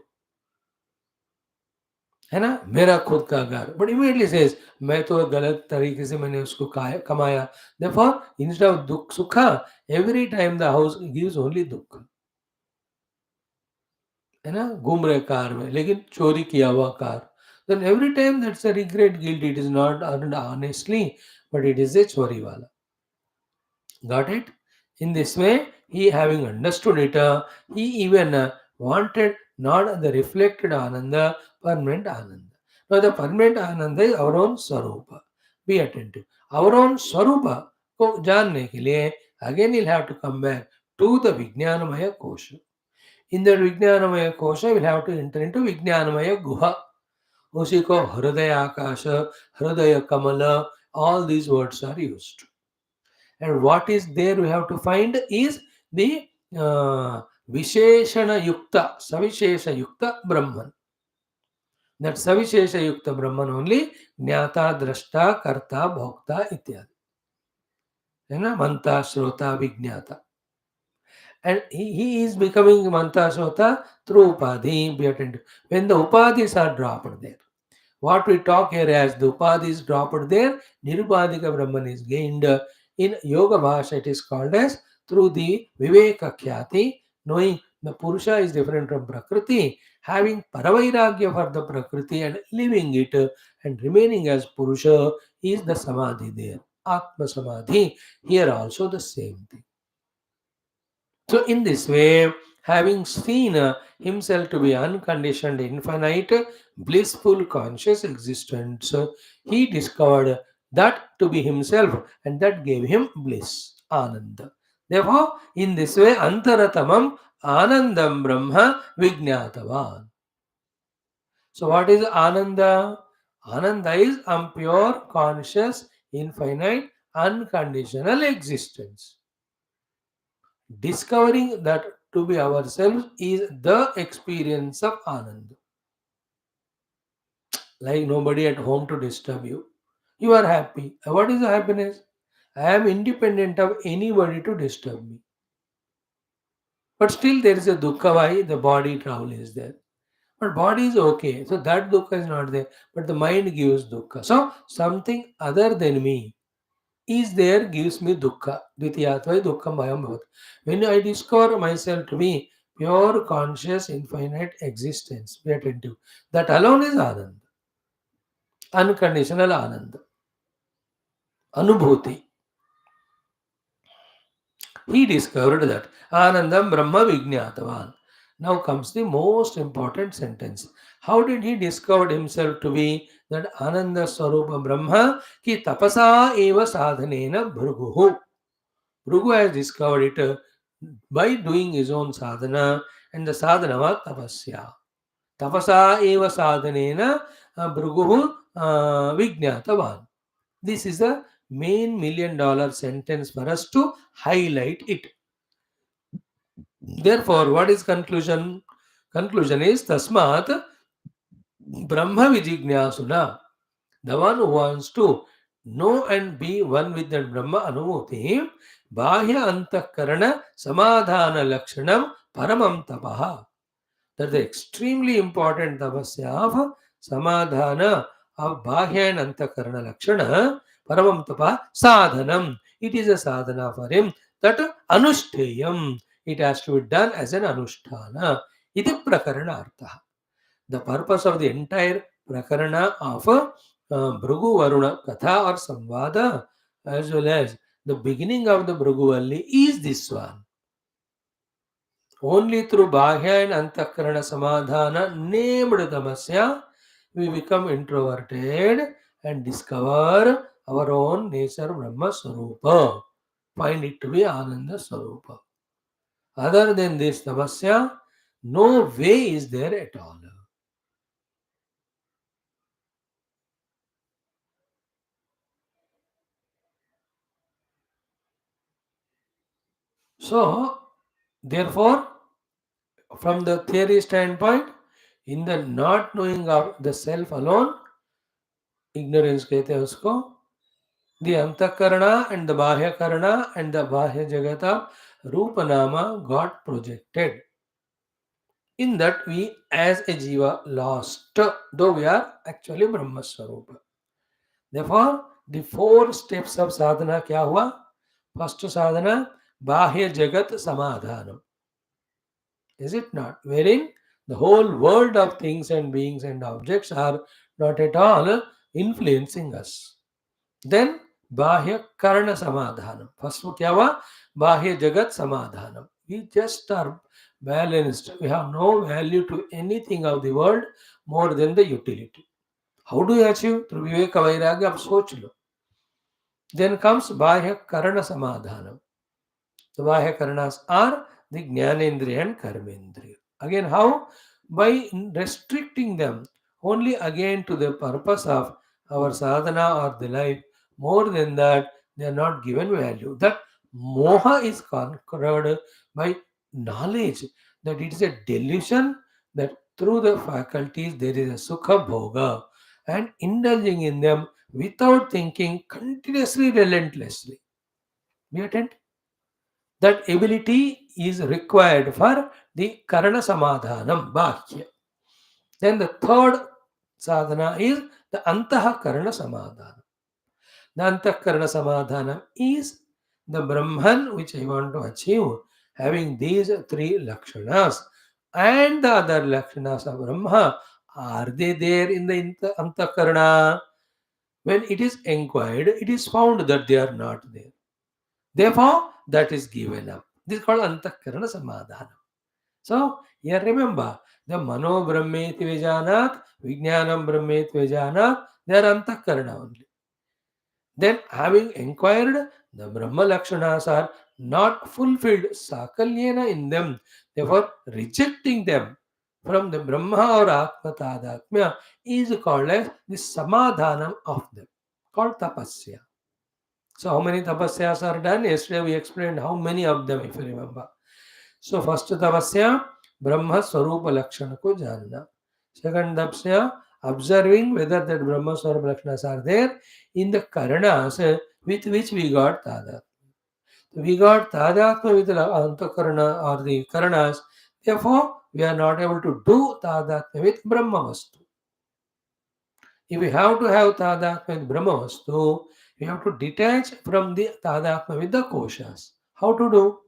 है ना मेरा खुद का घर but immediately says मैं तो गलत तरीके से मैंने उसको कमाया देयरफॉर इंस्टेड ऑफ दुख सुखा every time the house gives only दुख है ना घूम रहे कार में लेकिन चोरी किया हुआ car then every time that's a regret guilt it is not earned honestly but it is a chori wala. Got it? In this way, he having understood it, he even wanted not the reflected ananda, permanent ananda. Now, the permanent ananda is our own swarupa. Be attentive. Our own swarupa को जानने के लिए again he'll have to come back to the Vijnanamaya Kosha. In the Vijnanamaya Kosha, we'll have to enter into Vijnanamaya Guha. उसी को हृदय आकाश हृदय कमल all these words are used. And what is there we have to find is the Visheshana Yukta, Savishesha Yukta Brahman. That Savishesha Yukta Brahman only Jnata, Drashta, Karta, Bhokta, ityadi. है ना Manta, Shrota, Vijnata. And he is becoming Manta, Shrota through Upadhi. Be attentive. When the Upadhis are dropped there. What we talk here as the Upadhi is dropped there, Nirupadhika Brahman is gained. In Yoga Bhasha, it is called as through the Viveka Khyati, knowing the Purusha is different from Prakriti, having Paravairagya for the Prakriti and living it and remaining as Purusha is the Samadhi there. Atma Samadhi, here also the same thing. So, in this way, having seen himself to be unconditioned, infinite, blissful, conscious existence, he discovered that to be himself and that gave him bliss, Ananda. Therefore, in this way, Antaratamam Anandam Brahma Vijnatavan. So, what is Ananda? Ananda is pure, conscious, infinite, unconditional existence. Discovering that to be ourselves is the experience of Ananda. Like nobody at home to disturb you. You are happy. What is the happiness? I am independent of anybody to disturb me. But still there is a dukkha. Why? The body trouble is there. But body is okay. So that dukkha is not there. But the mind gives dukkha. So something other than me is there gives me dukkha. Dvitiyatvai dukkham bhayam bhavat. When I discover myself to be pure, conscious, infinite existence, be attentive. That alone is Ananda. Unconditional Ananda. Anubhuti. He discovered that. Anandam Brahma Vijnatavan. Now comes the most important sentence. How did he discover himself to be that Ananda Swarupa Brahma? Ki tapasa eva sadhanena Bhrugu. Bhrugu has discovered it by doing his own sadhana and the sadhana was tapasya. Tapasa eva sadhanena Bhrugu Vijnatavan. This is the main $1,000,000 sentence for us to highlight it. Therefore, what is conclusion? Conclusion is Tasmat Brahma Vijignyasuna. The one who wants to know and be one with that Brahma Anumuti, Bahya Antakarana Samadhana Lakshanam Paramam Tapaha. That is extremely important tapasya of Samadhana of Bahya and Antakarana Lakshana Paramam Tapa Sadhanam. It is a sadhana for him that Anushteyam. It has to be done as an Anushtana. Iti Prakarana Artha. The purpose of the entire Prakarana of Bhrugu Varuna Katha or Samvada as well as the beginning of the Bhrugu Valli is this one. Only through Bahya and Antakarana Samadhana named Tamasya we become introverted and discover our own nature Brahma Swarupa. find it to be Ananda Swarupa. Other than this tapasya, no way is there at all. So, therefore, from the theory standpoint, in the not knowing of the self alone, ignorance कहते हैं उसको, the antakarana and the bahya karana and the bahya jagata rupa nama got projected. In that we as a jiva lost, though we are actually Brahma Swarupa. Therefore, the four steps of sadhana kya hua? First sadhana, bahya jagat samadhanam. Is it not? Wherein the whole world of things and beings and objects are not at all influencing us. Then Bahya Karana Samadhanam. First what kya Bahya Jagat Samadhanam. We just are balanced. We have no value to anything of the world more than the utility. How do you achieve? Through Viveka Vairagya, ab soch lo. Then comes Bahya Karana Samadhanam. The Bahya Karanas are the Jnanendriya and Karmendriya. Again, how? By restricting them only again to the purpose of our sadhana or the life. More than that, they are not given value. That moha is conquered by knowledge that it is a delusion that through the faculties there is a sukha bhoga and indulging in them without thinking continuously, relentlessly. We attend? That ability is required for the karana samadhanam bhakya. Then the third sadhana is the antaha karana samadhanam. The antakarana samadhanam is the Brahman which I want to achieve, having these three lakshanas and the other lakshanas of Brahma. Are they there in the antakarana? When it is inquired, it is found that they are not there. Therefore, that is given up. This is called antakarana samadhana. So, here remember, the mano brahmeti vijanat, vijnanam brahmeti vijanat, they are antakarana only. Then, having inquired, the Brahma Lakshanas are not fulfilled sakalyena in them. Therefore, rejecting them from the Brahma or Atma Tadatmya is called as the samadhanam of them, called tapasya. So, how many tapasyas are done? Yesterday we explained how many of them, if you remember. So, first tapasya, Brahma Swarupa Lakshana ko janna. Second tapasya, observing whether that Brahma Swarupa Lakshanas are there in the Karanas with which we got Tadatma. We got Tadatma with the Antakarana or the Karanas. Therefore, we are not able to do Tadatma with Brahma Vastu. If we have to have Tadatma with Brahma Vastu, we have to detach from the Tadatma with the Koshas. How to do?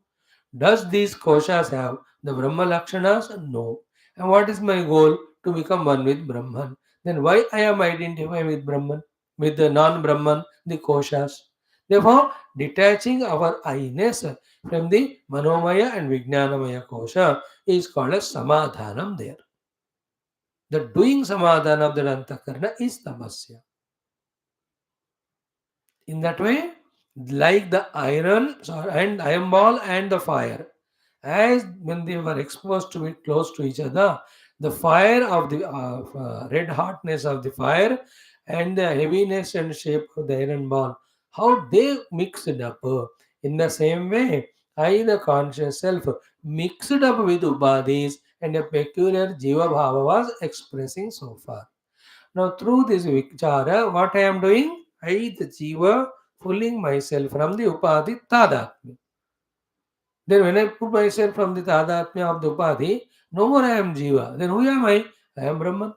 Does these koshas have the Brahma Lakshanas? No. And what is my goal? To become one with Brahman. Then why I am identifying with Brahman? With the non-Brahman, the koshas. Therefore, detaching our I-ness from the Manomaya and Vijnanamaya kosha is called as Samadhanam there. The doing Samadhana of the Antakarana is Tapasya. In that way, like the iron and iron ball and the fire, as when they were exposed to it close to each other, the fire of the red hotness of the fire and the heaviness and shape of the iron ball, how they mixed up. In the same way, I, the conscious self, mixed up with upadhis and a peculiar jiva bhava was expressing so far. Now, through this vichara, what I am doing? I, the jiva, pulling myself from the upadhi tadatmya. Then when I put myself from the tadatmya of the upadhi, no more I am jiva. Then who am I? I am Brahman.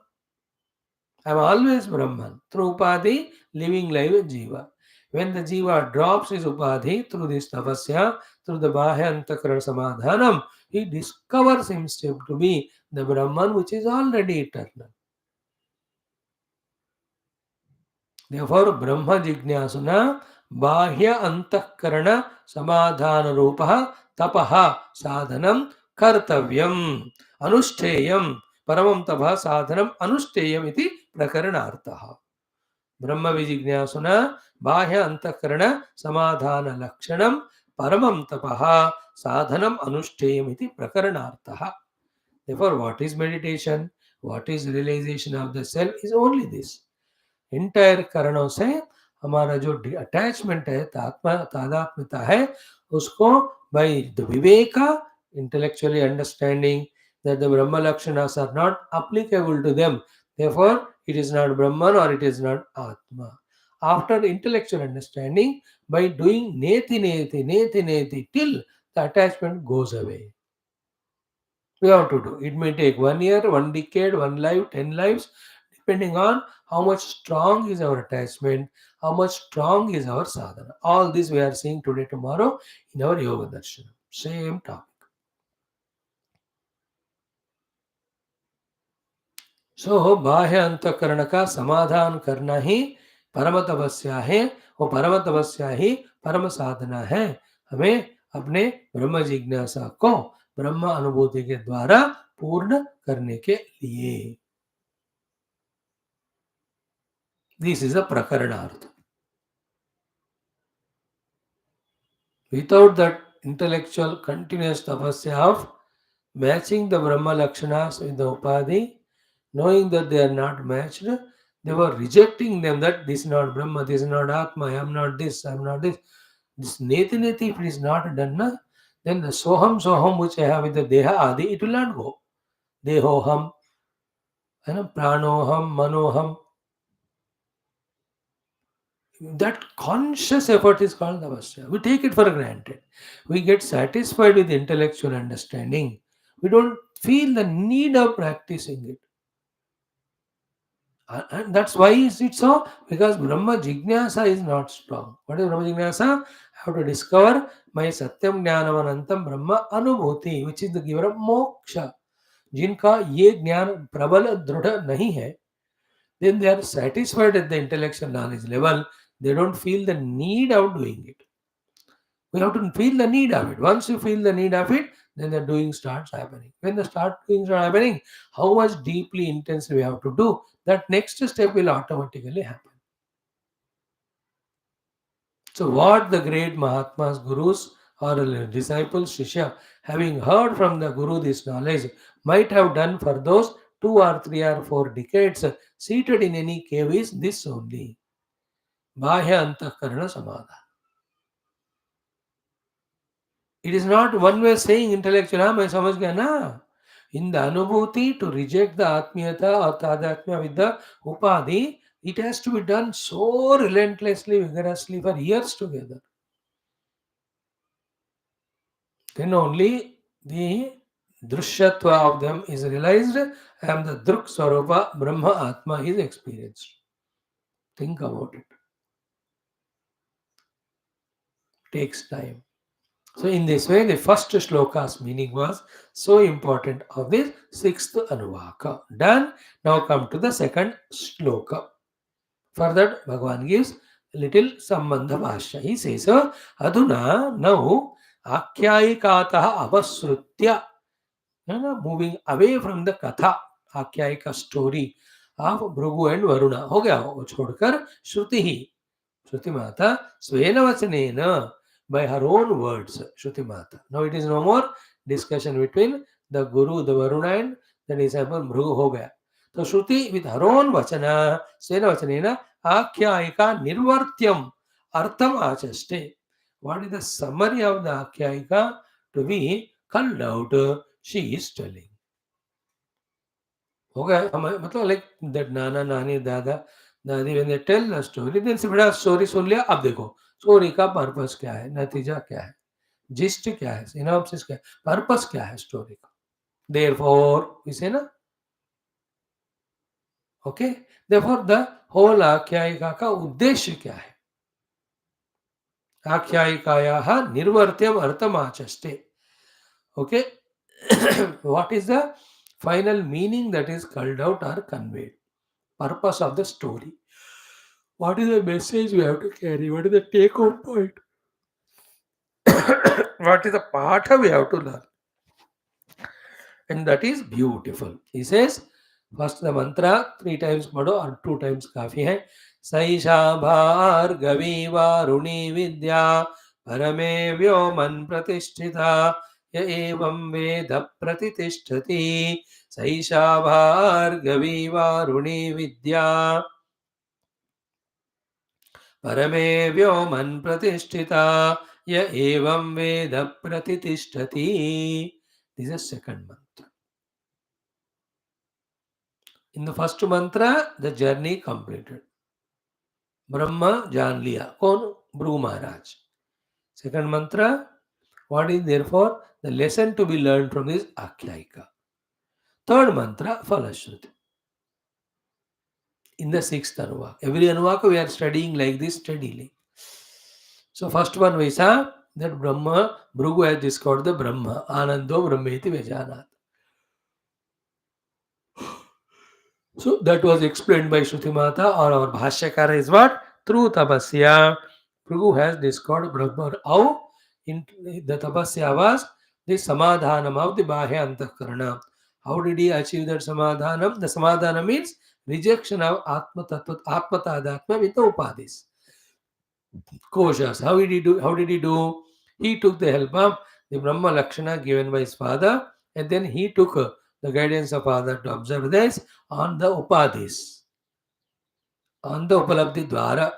I am always Brahman. Through upadhi, living life jiva. When the jiva drops his upadhi through this tapasya, through the bahya antakarana samadhanam, he discovers himself to be the Brahman which is already eternal. Therefore, Brahma Jignasuna Bahya Antakarana Samadhana Rupaha Tapaha Sadhanam Kartavyam Anushteyam Paramam Tapaha Sadhanam Anushteyam iti Prakaranartaha. Brahma Vijignasuna Bahya Antakarana Samadhana Lakshanam paramam tapaha sadhanam anushtheyam iti prakaranaarthaha. Therefore, what is meditation? What is realization of the self is only this. Entire कारणों से हमारा जो attachment है, तादात्म्यता है, उसको by the Vivek, intellectually understanding that the Brahma Lakshanas are not applicable to them. Therefore, it is not Brahman or it is not Atma. After intellectual understanding, by doing neti till the attachment goes away. We have to do. It may take 1 year, 1 decade, 1 life, 10 lives, depending on how much strong is our attachment, how much strong is our sadhana. All this we are seeing today, tomorrow in our Yoga Darshana. Same topic. सो बाह्य अंतकरण का समाधान करना ही परम तपस्या है, वो परम तपस्या ही परम साधना है। हमें अपने ब्रह्म जिज्ञासा को ब्रह्म अनुभूति के द्वारा पूर्ण करने के लिए। दिस इज अ प्रकरणार्थ। Without that intellectual continuous tapasya of matching the Brahma Lakshanas with the Upadhi, knowing that they are not matched, they were rejecting them, that this is not Brahma, this is not Atma, I am not this, I am not this. This neti, if it is not done, then the soham which I have with the Deha Adi, it will not go. Dehoham, pranoham, manoham. That conscious effort is called tapasya. We take it for granted. We get satisfied with intellectual understanding. We don't feel the need of practicing it. And that's why is it so? Because Brahma Jignasa is not strong. What is Brahma Jignasa? I have to discover my Satyam Jnanam Anantam Brahma Anubhuti, which is the giver of moksha. जिनका ये ज्ञान प्रबल दृढ़ नहीं है, then they are satisfied at the intellectual knowledge level. They don't feel the need of doing it. We have to feel the need of it. Once you feel the need of it, then the doing starts happening. When the doing starts happening, how much deeply intense we have to do, that next step will automatically happen. So what the great Mahatmas, Gurus or disciples, Shishya, having heard from the Guru this knowledge, might have done for those 2 or 3 or 4 decades seated in any cave is this only. Bahya Antakarana Samadha. It is not one way saying intellectual, हाँ मैं समझ गया ना. In the anubhuti, to reject the atmiyata or tadatmya with the upadhi, it has to be done so relentlessly, vigorously for years together. Then only the drishyatva of them is realized and the druk swarupa Brahma Atma is experienced. Think about it. Takes time. So in this way, the first shloka's meaning was so important of this sixth anuvaka. Done. Now come to the second shloka. For that, Bhagavan gives a little sambandha bhashya. He says, Aduna now akhyayikataha avasrutya. Moving away from the katha, आख्यायिका story of Bhrigu and Varun हो गया, वो छोड़कर श्रुति ही, श्रुति माता स्वेन वचनेन, by her own words, Shruti Mata. Now it is no more discussion between the Guru, the Varuna and the disciple Bhrugu ho gaya. So Shruti with her own vachana, Svena vachanena, Akhyayika nirvartyam artham achaste. What is the summary of the Akhyayika to be culled out? She is telling. हो गया मतलब like that नाना नानी दादा दादी when they tell the story, then से बड़ा story सुन लिया, अब देखो स्टोरी का पर्पस क्या है, नतीजा क्या है, जिस्ट क्या है, सिनॉप्सिस क्या है, पर्पस क्या है स्टोरी का. देयरफॉर इसे ना ओके, देयरफॉर द होल आख्यायिका का उद्देश्य क्या है, आख्यायिकायाः निर्वर्त्यम अर्थमाचष्टे. Okay, what is the final meaning that is called out or conveyed, purpose of the story, what is the message we have to carry, what is the take home point, what is the part we have to learn, and that is beautiful. He says first the mantra 3 times padho or 2 times काफी है. सैषा भार्गवी वारुणी विद्या परमे व्योमन् प्रतिष्ठिता य एवं वेद प्रतितिष्ठति सैषा भार्गवी वारुणी विद्या परमे व्योमन् प्रतिष्ठिता य एवं वेद प्रतितिष्ठति. This is second mantra. In the first mantra, the journey completed. Brahma जान लिया. कौन? भृगु महाराज. Second mantra, what is therefore the lesson to be learned from this Akhyayika? Third mantra, Falashruti. In the sixth Anuvaka. Every Anuvaka we are studying like this steadily. So first one we saw that Brahma, Bhrugu has discovered the Brahma. Anando Brahmeti Vejanat. So that was explained by Shruti Mata or our Bhashyakara is what? Through tapasya, Bhrugu has discovered Brahma. How? In the tapasya was the samadhanam of the Bahya Antakarana. How did he achieve that samadhanam? The samadhana means rejection of Atma Tattva, Atma Tadatma with the upadhis. Koshas. How did he do? How did he do? He took the help of the Brahma Lakshana given by his father, and then he took the guidance of father to observe this on the upadhis, on the upalabdhi dwara.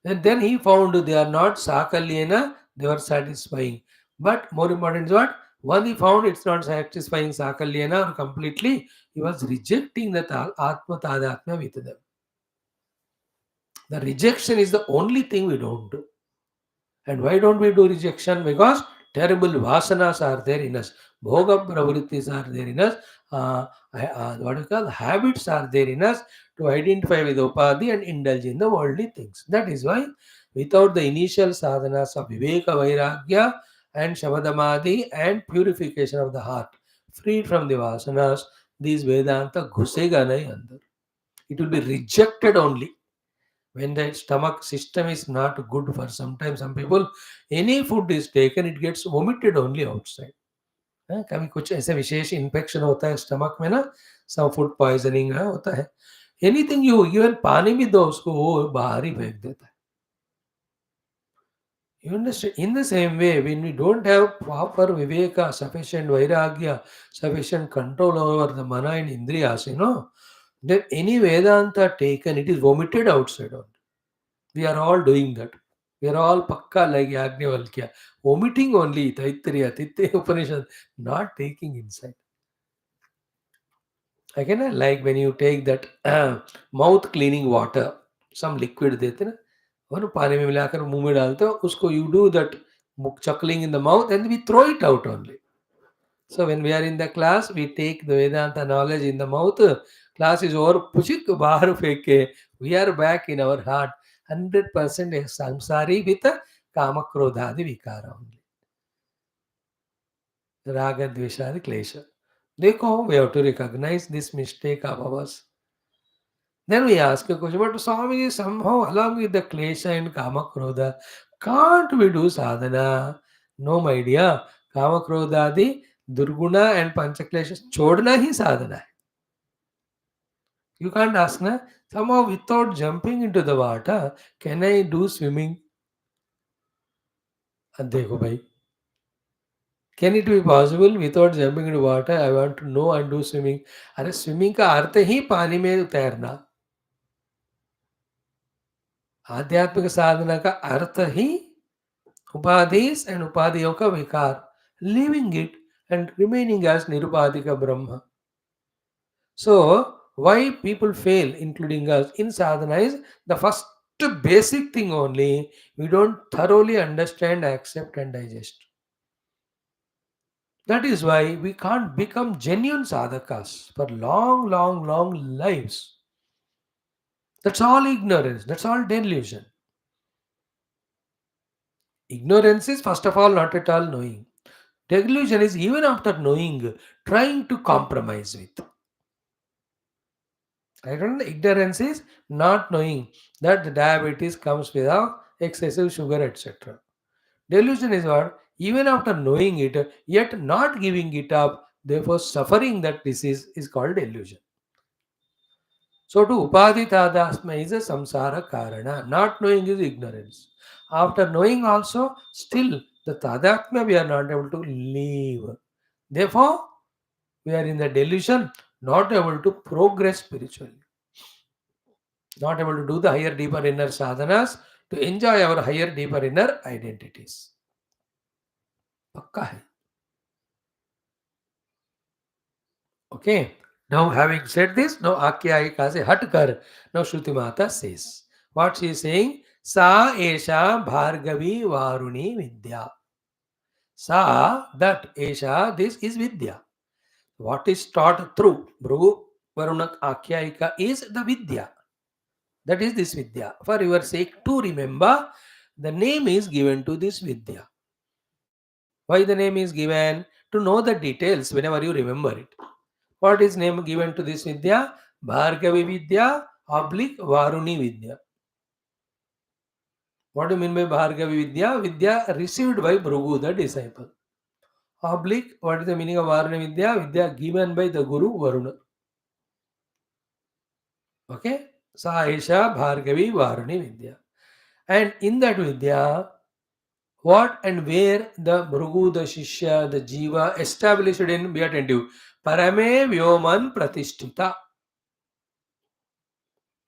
And then he found they are not sakalyena, they were satisfying. But more important is what? When he found it's not satisfying sakalyena or completely, he was rejecting that atma tadatma with them. The rejection is the only thing we don't do. And why don't we do rejection? Because terrible vasanas are there in us. Bhoga pravrittis are there in us. What do you call? Habits are there in us to identify with upadhi and indulge in the worldly things. That is why without the initial sadhanas of viveka, vairagya and shabadamadhi and purification of the heart, freed from the vasanas, these Vedanta ghusega nahi andar. It will be rejected only when the stomach system is not good. For sometimes some people, any food is taken, it gets vomited only outside. हाँ, कभी कुछ ऐसे विशेष infection होता है stomach में ना, some food poisoning होता है. एनीथिंग यू इवन पानी भी दो उसको, वो बाहर ही फेंक देता है. You understand? In the same way, when we don't have proper viveka, sufficient vairagya, sufficient control over the mana and indriyas, then any Vedanta taken, it is vomited outside only. We are all doing that. We are all pakka like Yagnavalkya, vomiting only Taittiriya Upanishad, not taking inside. Again, like when you take that mouth cleaning water, some liquid देते ना, और पानी में मिलाकर मुंह में डालते हो, उसको you do that chuckling in the mouth and we throw it out only. So when we are in the class, we take the Vedanta knowledge in the mouth. Class is over, pushik bahar feke. We are back in our heart. 100% a samsari with a kama krodhadi vikara only. Raga dveshadi klesha. Dekho, we have to recognize this mistake of ours. Then we ask a question, but Swami, somehow along with the klesha and kama krodha, can't we do sadhana? No, my dear. Kama krodhadi दुर्गुणा and पंचक्लेश छोड़ना ही साधना है. You can't ask na, somehow without jumping into the water, can I do swimming? देखो भाई, can it be possible without jumping into water? I want to know and do swimming. अरे swimming का अर्थ ही पानी में तैरना. आध्यात्मिक साधना का अर्थ ही उपाधीस एंड उपाधियों का विकार, leaving it and remaining as निरुपाधिक ब्रह्म. So, why people fail, including us, in sadhana is the first basic thing only. We don't thoroughly understand, accept, and digest. That is why we can't become genuine sadhakas for long, long, long lives. That's all ignorance, that's all delusion. Ignorance is, first of all, not at all knowing. Delusion is even after knowing, trying to compromise with. I don't know. Ignorance is not knowing that the diabetes comes without excessive sugar, etc. Delusion is what? Even after knowing it, yet not giving it up, therefore suffering that disease is called delusion. So to Upadhi Tadasma is a samsara karana. Not knowing is ignorance. After knowing also, still the Tadatma we are not able to leave. Therefore, we are in the delusion, not able to progress spiritually, not able to do the higher, deeper inner sadhanas to enjoy our higher, deeper inner identities. पक्का है. Okay. Now having said this, now Akyayika se hatkar. Now Shruti Mata says, what she is saying? Sa esha bhargavi varuni vidya. Sa, that esha, this is vidya. What is taught through Bhrugu Varunat Akyayika is the vidya. That is this vidya. For your sake to remember, the name is given to this vidya. Why the name is given? To know the details whenever you remember it. What is name given to this Vidya? Bhargavi Vidya oblique Varuni Vidya. What do you mean by Bhargavi Vidya? Vidya received by Bhrugu, the disciple. Oblique, what is the meaning of Varuni Vidya? Vidya given by the Guru Varuna. Okay? Saisha Bhargavi Varuni Vidya. And in that Vidya, what and where the Bhrugu, the Shishya, the Jiva established in, be attentive, Parame Vyoman Pratishtita.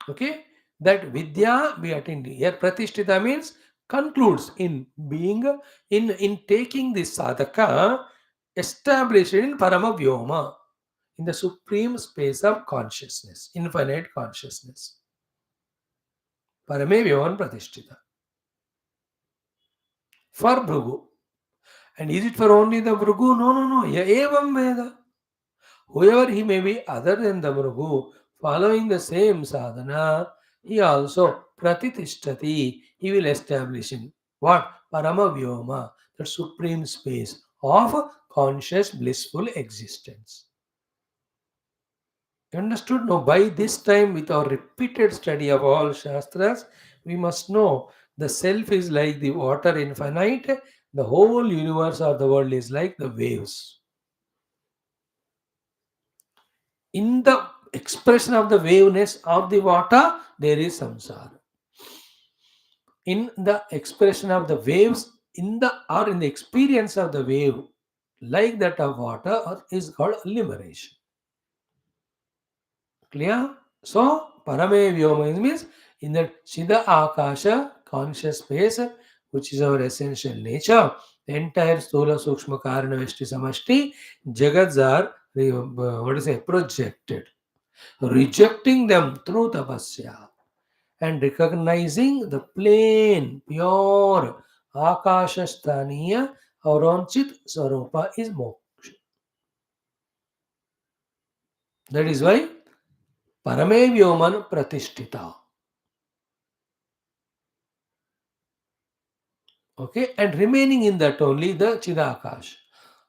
Okay, that vidya we attend here. Pratishtita means concludes in being, in taking this sadhaka established in parama vyoma, in the supreme space of consciousness, infinite consciousness. Parame vyoman pratishtita for Bhrugu. And is it for only the Bhrugu? No, no, no. Ya evam veda. Whoever he may be other than the Bhrugu, following the same sadhana, he also pratitishthati, he will establish in what? Paramavyoma, the supreme space of conscious blissful existence. You understood? Now, by this time, with our repeated study of all Shastras, we must know the self is like the water infinite, the whole universe or the world is like the waves. In the expression of the waveness of the water, there is samsara. In the expression of the waves, in the or in the experience of the wave, like that of water, is called liberation. Clear? So, Parame Vyoma means in that Siddha Akasha, conscious space, which is our essential nature, the entire Stula Sukshma Karana Veshti Samashti, Jagads are, projected. Rejecting them through tapasya and recognizing the plain, pure Akashasthaniya or Chit Swarupa is moksha. That is why Parame Vyoman Pratishtita. Okay, and remaining in that only the Chidakash.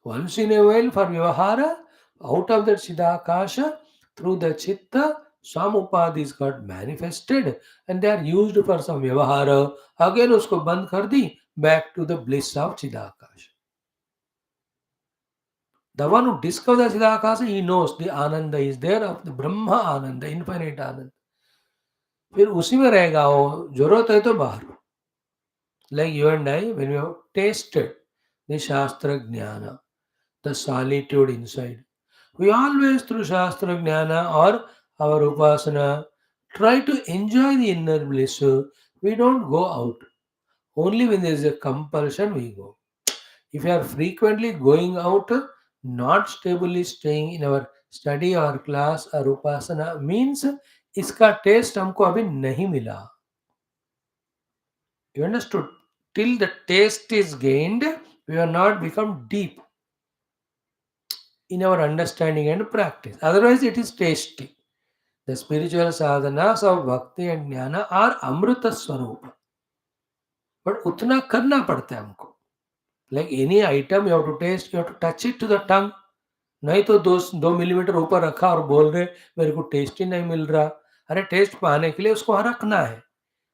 Once in a while for Vyavahara, out of that Chidakasha, through the Chitta, some upadhis got manifested and they are used for some Vyavahara. Again usko band kar di, back to the bliss of Chidakash. The one who discovers the Chidakasha, he knows the Ananda is there of the Brahma Ananda, infinite Ananda. फिर उसी में रहेगा वो, जरूरत है तो बाहर. Like you and I, when we have tasted the Shastra Jnana, the solitude inside, we always through Shastra Jnana or our Upasana try to enjoy the inner bliss. We don't go out. Only when there is a compulsion we go. If we are frequently going out, not stably staying in our study or class or Upasana means इसका test हमको अभी नहीं मिला. You understood? Till the taste is gained, we are not become deep in our understanding and practice. Otherwise, it is tasty. The spiritual sadhanas of bhakti and jnana are amrita swarupa. But utna karna padta hai हमको. Like any item, you have to taste, you have to touch it to the tongue. नहीं तो 2 millimetre ऊपर रखा और बोल रहे मेरे को टेस्ट ही नहीं मिल रहा. अरे टेस्ट पाने के लिए उसको वहां रखना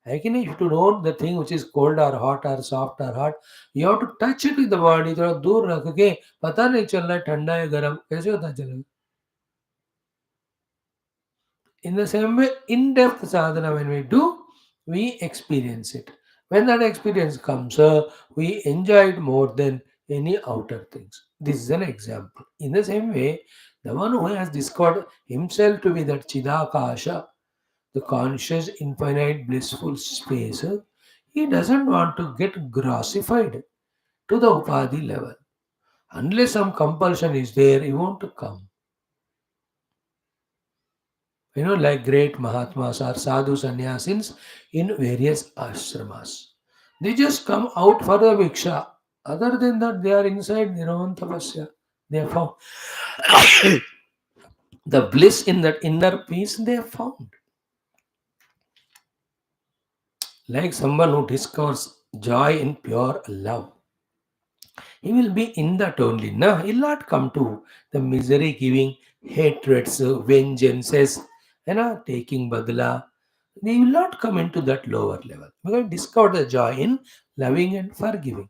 है कि नहीं? To know the thing which is cold और हॉट और सॉफ्ट और hot, you have to touch it with the body. थोड़ा दूर रख के पता नहीं चल रहा है ठंडा है गर्म, कैसे होता चलेगा? In the same way, in depth sadhana, when we do, we experience it. When that experience comes, we enjoy it more than any outer things. This is an example. In the same way, the one who has discovered himself to be that Chidakasha, the conscious, infinite, blissful space, he doesn't want to get grossified to the upadhi level. Unless some compulsion is there, he won't come. Like great Mahatmas or sadhu sannyasins in various ashramas. They just come out for the viksha. Other than that, they are inside their own tapasya. They have found the bliss in that inner peace they have found. Like someone who discovers joy in pure love. He will be in that only. No, he will not come to the misery giving hatreds, vengeances, taking badla. They will not come into that lower level. Because discover the joy in loving and forgiving.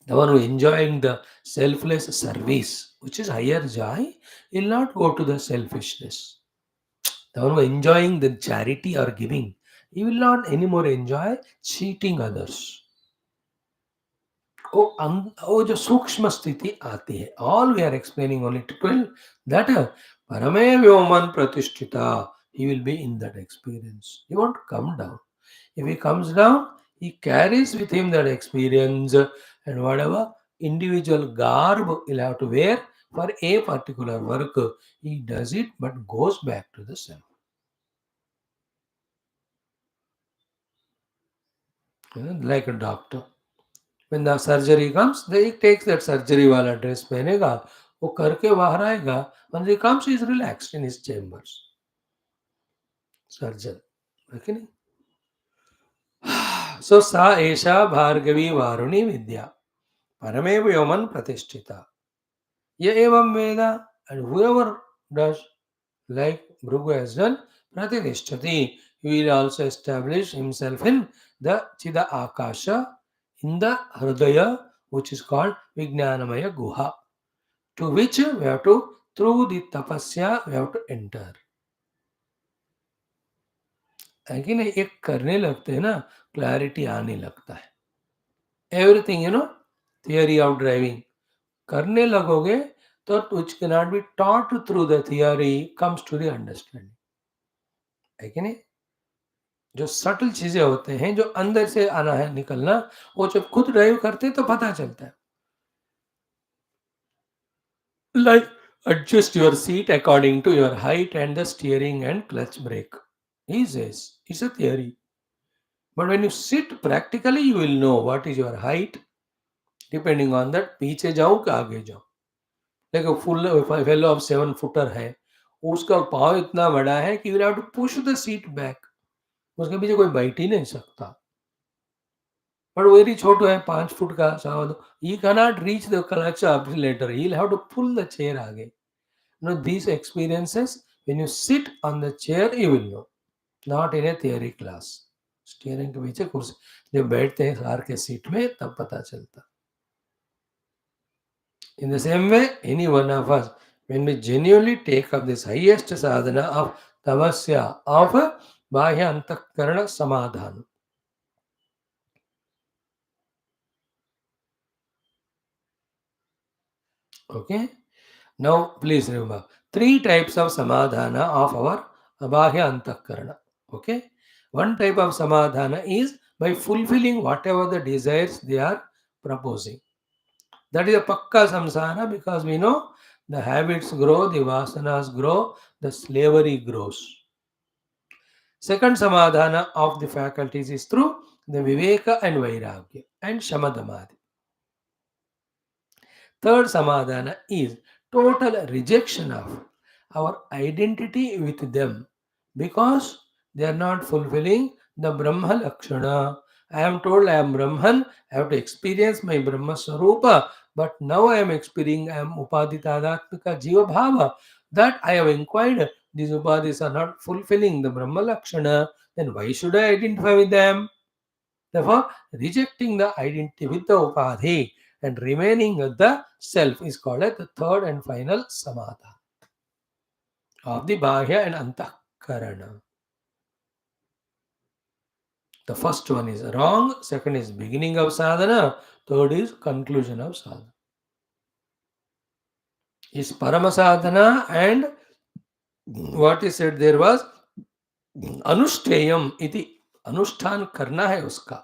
The one who enjoying the selfless service, which is higher joy, will not go to the selfishness. The one who enjoying the charity or giving, he will not anymore enjoy cheating others. वो जो सूक्ष्म स्थिति आती है all we are explaining only to twelve that परमे व्योमन प्रतिष्ठिता he will be in that experience. He won't come down. If he comes down, he carries with him that experience and whatever individual garb he'll have to wear for a particular work, he does it but goes back to the self. Like a doctor. When the surgery comes, they takes that surgery वाला dress पहनेगा वो करके बाहर आएगा when he comes he is relaxed in his chambers. Surgeon. Okay? So सा एषा भार्गवी वारुणी विद्या परमे व्योमन प्रतिष्ठिता ये एवं वेदा and whoever does like Bhrugu has done pratinishthati he will also establish himself in the Chida Akasha in the Hridaya which is called Vijnanamaya Guha to which we have to through the tapasya we have to enter. है कि नहीं एक करने लगते हैं ना clarity आने लगता है एवरीथिंग थियरी ऑफ ड्राइविंग करने लगोगे तो which can not be taught through the theory comes to the understanding है कि नहीं जो सटल चीजें होते हैं जो अंदर से आना है निकलना वो जब खुद ड्राइव करते हैं तो पता चलता है like adjust your seat according to your height and the steering and clutch brake. He says it's a theory. But when you sit practically, you will know what is your height depending on that. पीछे जाऊं कि आगे जाऊं like a full fellow of 7 footer है उसका पाँव इतना बड़ा है कि you will have to push the seat back. उसके पीछे कोई बैठ ही नहीं सकता but very छोटू है 5 फुट का सवा दो he cannot reach the clutch later. He'll have to pull the chair आगे. These experiences, when you sit on the chair, you will know. Not in a theory class. Steering के पीछे कुर्सी जब बैठते हैं कार के सीट में तब पता चलता. In the same way, any one of us, when we genuinely take up this highest sadhana of tapasya, of bahya antakarana samadhana. Okay? Now, please remember, 3 types of samadhana of our bahya antakarana. Okay? One type of samadhana is by fulfilling whatever the desires they are proposing. That is a pakka samsara because we know the habits grow, the vasanas grow, the slavery grows. Second samadhana of the faculties is through the viveka and vairagya and shamadamadi. Third samadhana is total rejection of our identity with them because they are not fulfilling the Brahma Lakshana. I am told I am Brahman, I have to experience my Brahma Sarupa, but now I am experiencing I am Upaditadatmika Jiva Bhava. That I have inquired, these Upadis are not fulfilling the Brahma Lakshana, then why should I identify with them? Therefore, rejecting the identity with the upadhi and remaining with the self is called as the third and final samadha. of the Bahya and Antakarana. The first one is wrong, second is beginning of sadhana, third is conclusion of sadhana. Is Paramasadhana and what is said there was अनुष्ठेयम इति अनुष्ठान करना है उसका.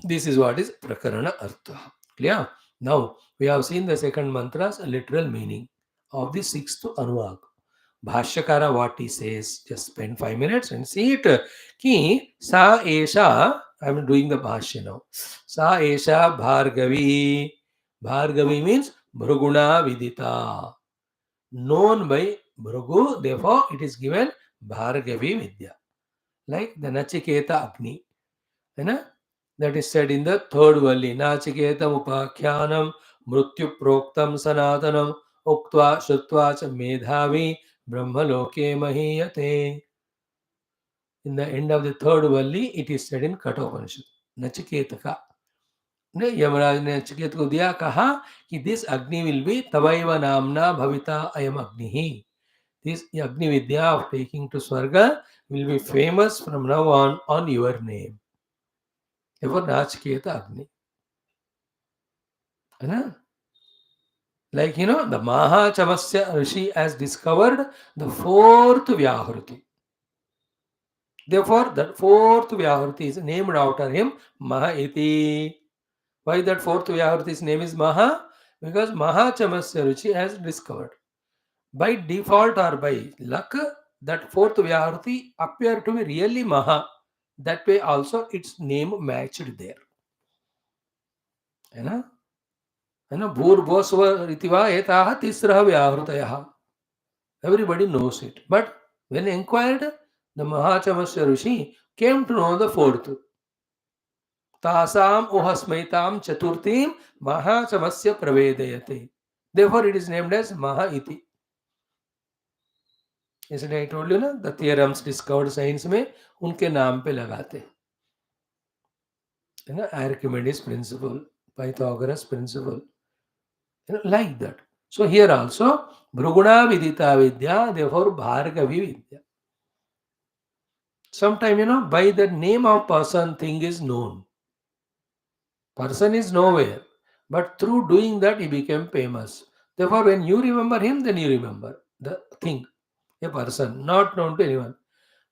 This is what is prakarana artha. Clear? Now we have seen the second mantra's literal meaning of the sixth anuvak. Bhashyakara what he says, just spend 5 minutes and see it. Ki sa esha, I am doing the bhashya now. Sa esha bhargavi. Bhargavi means bhruguna vidita. Known by Bhrugu, therefore it is given Bhargavi Vidya. Like the Nachiketa Agni. You know? That is said in the third Valli. Nachiketam Upakhyanam Mrityu Proktam Sanatanam Uktva Shrutva Cha Medhavi Brahmaloke Mahiyate. In the end of the third Valli, it is said in Kathopanishad. Nachiketaka. ने यमराज ने नचिकेत को दिया कहा कि this अग्नि will be तवैव नामना भविता अयम अग्नि ही. This Agni Vidya of taking to Swarga will be famous from now on your name. Therefore, Nachiketa Agni. Like, the Maha Chamasya Rishi has discovered the fourth Vyahruti. Therefore, that fourth Vyahruti is named after him, Maha Iti. Why that fourth Vyahruti's name is Maha? Because Maha Chamasya Rishi has discovered. By default or by luck, that fourth Vyahruti appear to be really Maha. That way also its name matched there. है ना? भूर्भुवस्व इतिवा एताः तिस्रः व्याहृतयः. Everybody knows it. But when inquired, the Mahachamasya Rishi came to know the fourth. Tasam uhasmaitam chaturtim Mahachamasya pravedayate. Therefore it is named as Maha iti. Yesterday I told you ना, the theorems discovered science में उनके नाम पे लगाते हैं ना. Archimedes principle, Pythagoras principle, like that. So here also Bhruguna Vidita Vidya, therefore Bhargavi Vidya. Sometime by the name of person thing is known. Person is nowhere, but through doing that he became famous. Therefore when you remember him, then you remember the thing. A person not known to anyone,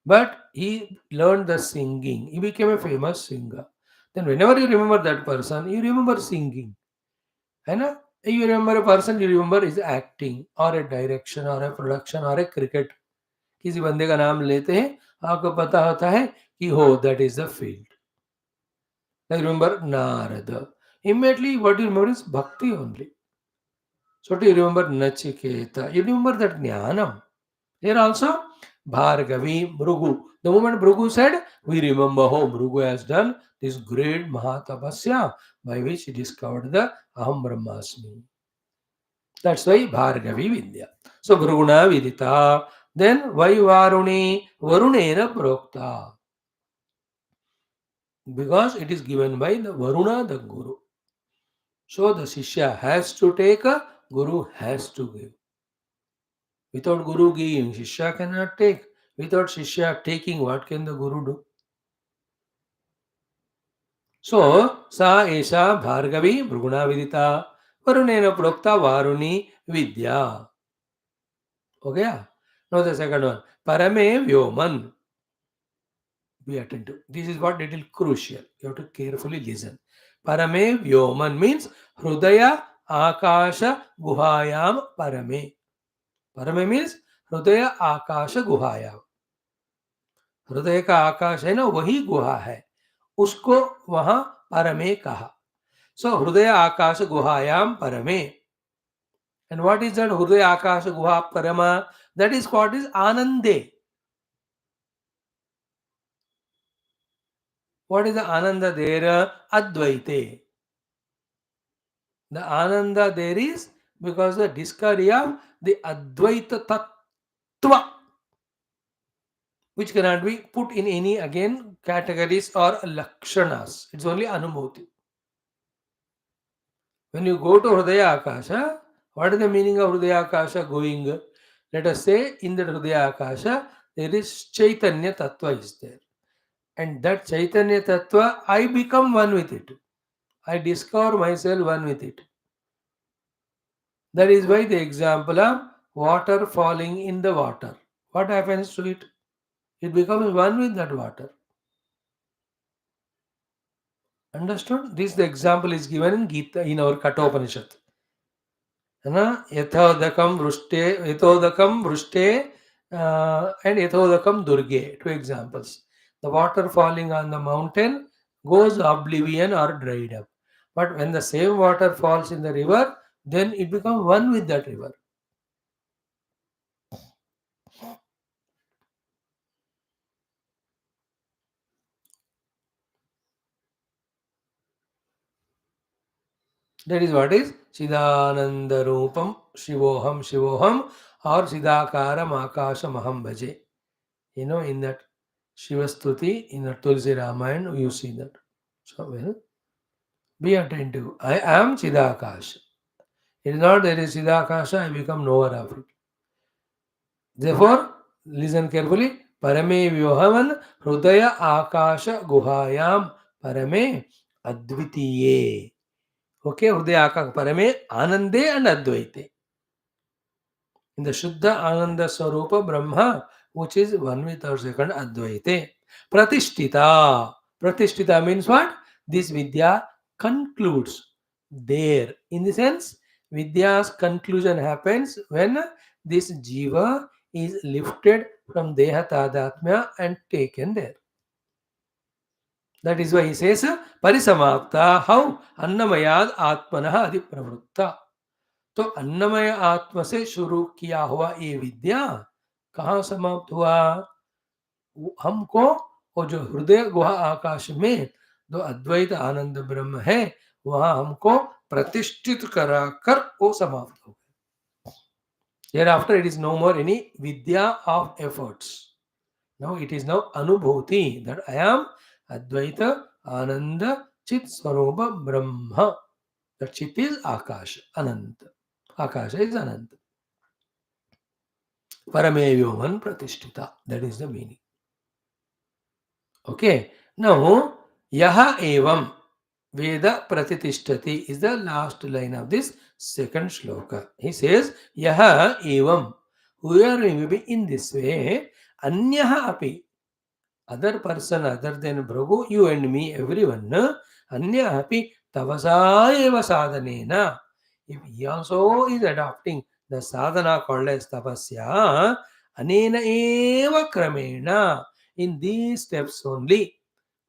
but he learned the singing, he became a famous singer. Then whenever you remember that person, you remember singing. है ना. You remember a person, you remember his acting or a direction or a production or a cricket. किसी बंदे का नाम लेते हैं, आपको पता होता है कि हो that is the field. Like remember Narada. Immediately what you remember is bhakti only. So do you remember Nachiketa? You remember that Jnanam. Here also Bhargavi, Bhrugu. The moment Bhrugu said, we remember how Bhrugu has done this great Mahatapasya by which he discovered the Aham Brahmasmi. That's why Bhargavi Vidya. So Bhruguna Vidita. Then why Varuni? Varunena Prokta. Because it is given by the Varuna, the Guru. So the Shishya has to take, a Guru has to give. Without Guru giving, Shishya cannot take. Without Shishya taking, what can the Guru do? So, Sa Esha Bhargavi Bhruguna Vidita Varunena Prokta Varuni Vidya. Okay? Now the second one. Parame Vyoman. Be attentive. This is what little crucial. You have to carefully listen. Parame Vyoman means Hrudaya Akasha Guhayam Parame. Parame means Hrudaya Akasha Guhayam. हृदय का आकाश है ना, वही गुहा है, उसको वहां परमे कहा. So हृदय आकाश गुहायाम परमे. एंड व्हाट इज दैट हृदय आकाश गुहा परमा? दैट इज व्हाट इज आनंदे. What is the ananda there? Advaite. The ananda there is because the discovery of the Advaita Tattva, which cannot be put in any again categories or lakshanas. It's only anubhuti. When you go to Hridaya Akasha, what is the meaning of Hridaya Akasha going? Let us say in the Hridaya Akasha, there is Chaitanya Tattva is there. And that Chaitanya Tattva, I become one with it. I discover myself one with it. That is why the example of water falling in the water. What happens to it? It becomes one with that water. Understood? This the example is given in Gita in our Kathopanishad. है ना यथोदकम वृष्टे and yathodakam durge, two examples. The water falling on the mountain goes oblivion or dried up, but when the same water falls in the river, then it becomes one with that river. That is what is Siddhananda Rupam Shivoham Shivoham or Siddhakaram Akasham Aham Bhaje. In that Shivastuti, in the Tulsi Ramayana, you see that. So, well, be attentive. I am Chidakash. It is not there is Chidakasha, I become knower of it. Therefore, listen carefully. Parame Vyohavan Hrudaya Akasha Guhayam Parame Advitiye. Okay, Hrudaya Akasha Parame Anande and Advaite. In the Shuddha Ananda Swarupa Brahma, which is one with our second Advaite. Pratishtita. Pratishtita means what? This Vidya concludes there. In the sense, Vidya's conclusion happens when this Jiva is lifted from Deha Tadatmya and taken there. That is why he says, Parisamapta, how? Annamayad Atmanaha Adipravritta. तो अन्नमय आत्मा से शुरू किया हुआ ये विद्या कहाँ समाप्त हुआ? हमको वो जो हृदय गुहा आकाश में जो अद्वैत आनंद ब्रह्म है वहां हमको प्रतिष्ठित कराकर वो समाप्त हो गया. Hereafter it is no more any vidya of efforts. Now it is now anubhuti that I am Advaita Ananda Chit Swarupa Brahma. That Chit is Akash, Ananta. Akasha is Ananta. Paramevyoman Pratishtita. That is the meaning. Okay. Now, Yaha Evam Veda Pratitishthati is the last line of this second shloka. He says, Yaha Evam. Whoever may be in this way, Anyaha Api. Other person other than Bhrugu, you and me, everyone, Anya Api Tavasa Eva Sadhanena. If he also is adopting the sadhana called as tapasya, anena eva kramena, in these steps only,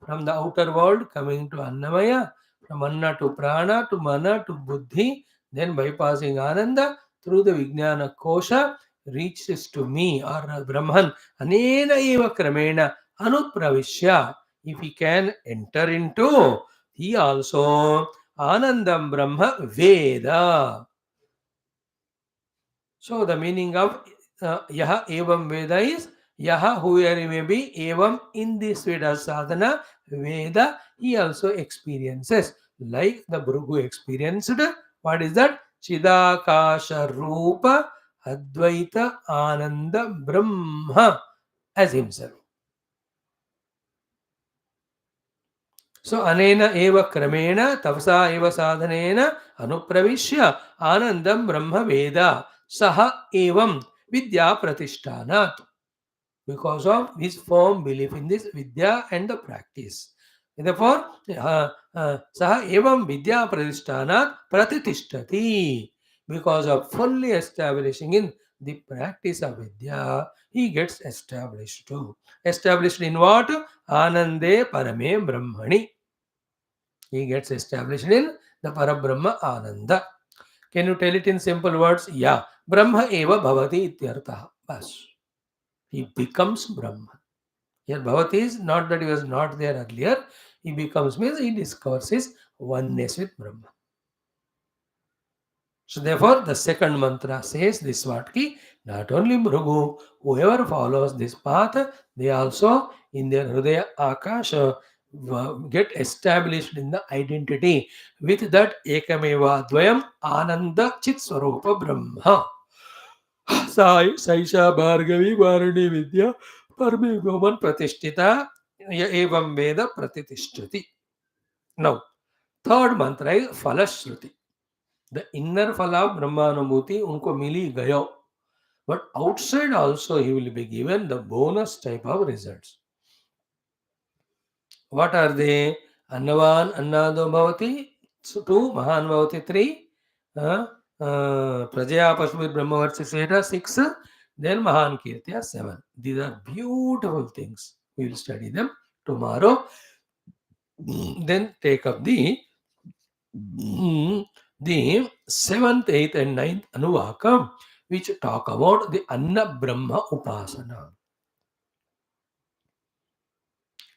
from the outer world coming to Annamaya, from Anna to Prana to Mana to Buddhi, then bypassing Ananda through the Vijnana Kosha, reaches to me or Brahman, anena eva kramena anutpravishya. If he can enter into, he also Anandam Brahma Veda. So the meaning of Yaha Evam Veda is Yaha, whoever may be, Evam in this Veda sadhana, Veda, he also experiences. Like the Bhrugu experienced, what is that? Chidakasha Rupa Advaita Ananda Brahma as himself. So anena eva kramena tavasa eva sadhanena anupravishya anandam brahma veda saha evam vidya pratishthanat. Because of his firm belief in this vidya and the practice. Therefore, saha evam vidya pratishthanat pratitishthati. Because of fully establishing in the practice of vidya, he gets established too. Established in what? Anande parame brahmani. He gets established in the Parabrahma Ananda. Can you tell it in simple words? Yeah. Brahma eva bhavati ityartha. Bas. He becomes Brahman. Here bhavati is not that he was not there earlier. He becomes means he discovers his oneness with Brahman. So therefore the second mantra says this what ki not only Bhrugu, whoever follows this path, they also in their Hridaya Akasha get established in the identity with that Ekameva Dvayam Ananda Chit Swarupa Brahma. Sai Saisha Bhargavi Varani Vidya Parmi Woman Pratishtita Evam Veda Pratitishtrati. Now, third mantra is Falashruti. The inner phala of Brahmanubhuti unko mili gayo. But outside also he will be given the bonus type of results. What are they? Annavan Annado Bhavati, so 2, Mahan Bhavati 3, Prajaya Pashmir Brahmavarsi Seta 6, then Mahan Kirtiya 7. These are beautiful things. We will study them tomorrow. Then take up the 7th, 8th, and 9th Anuvakam, which talk about the Anna Brahma Upasana.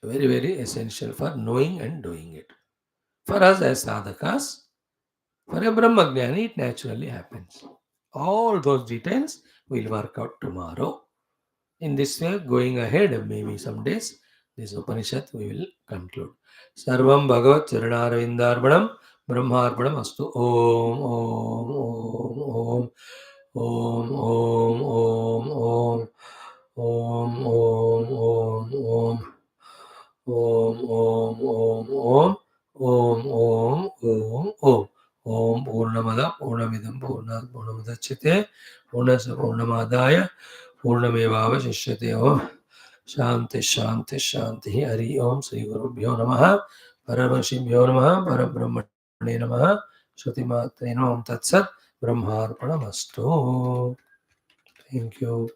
Very, very essential for knowing and doing it. For us as sadhakas, for a Brahmagyani, it naturally happens. All those details will work out tomorrow. In this way, going ahead, maybe some days, this Upanishad we will conclude. Sarvam Bhagavat Charanaravindarbanam Brahmarpanam Astu Om Om Om Om Om Om Om Om Om Om Om Om Om Om Om Om Om Om Om Purnamada Purnamidam Purnat Purnamudachyate Purnasa Purnamadaya Purnamevavashishyate Om Shanti Shanti Shanti Hari Om Sri Gurubhyo Namaha Paramashibhyo Namaha Parabrahmane Namaha Shruti Matre Om Tatsat Brahmarpanamastu. Thank you.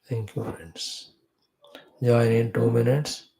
Thank you, friends. Join in 2 minutes.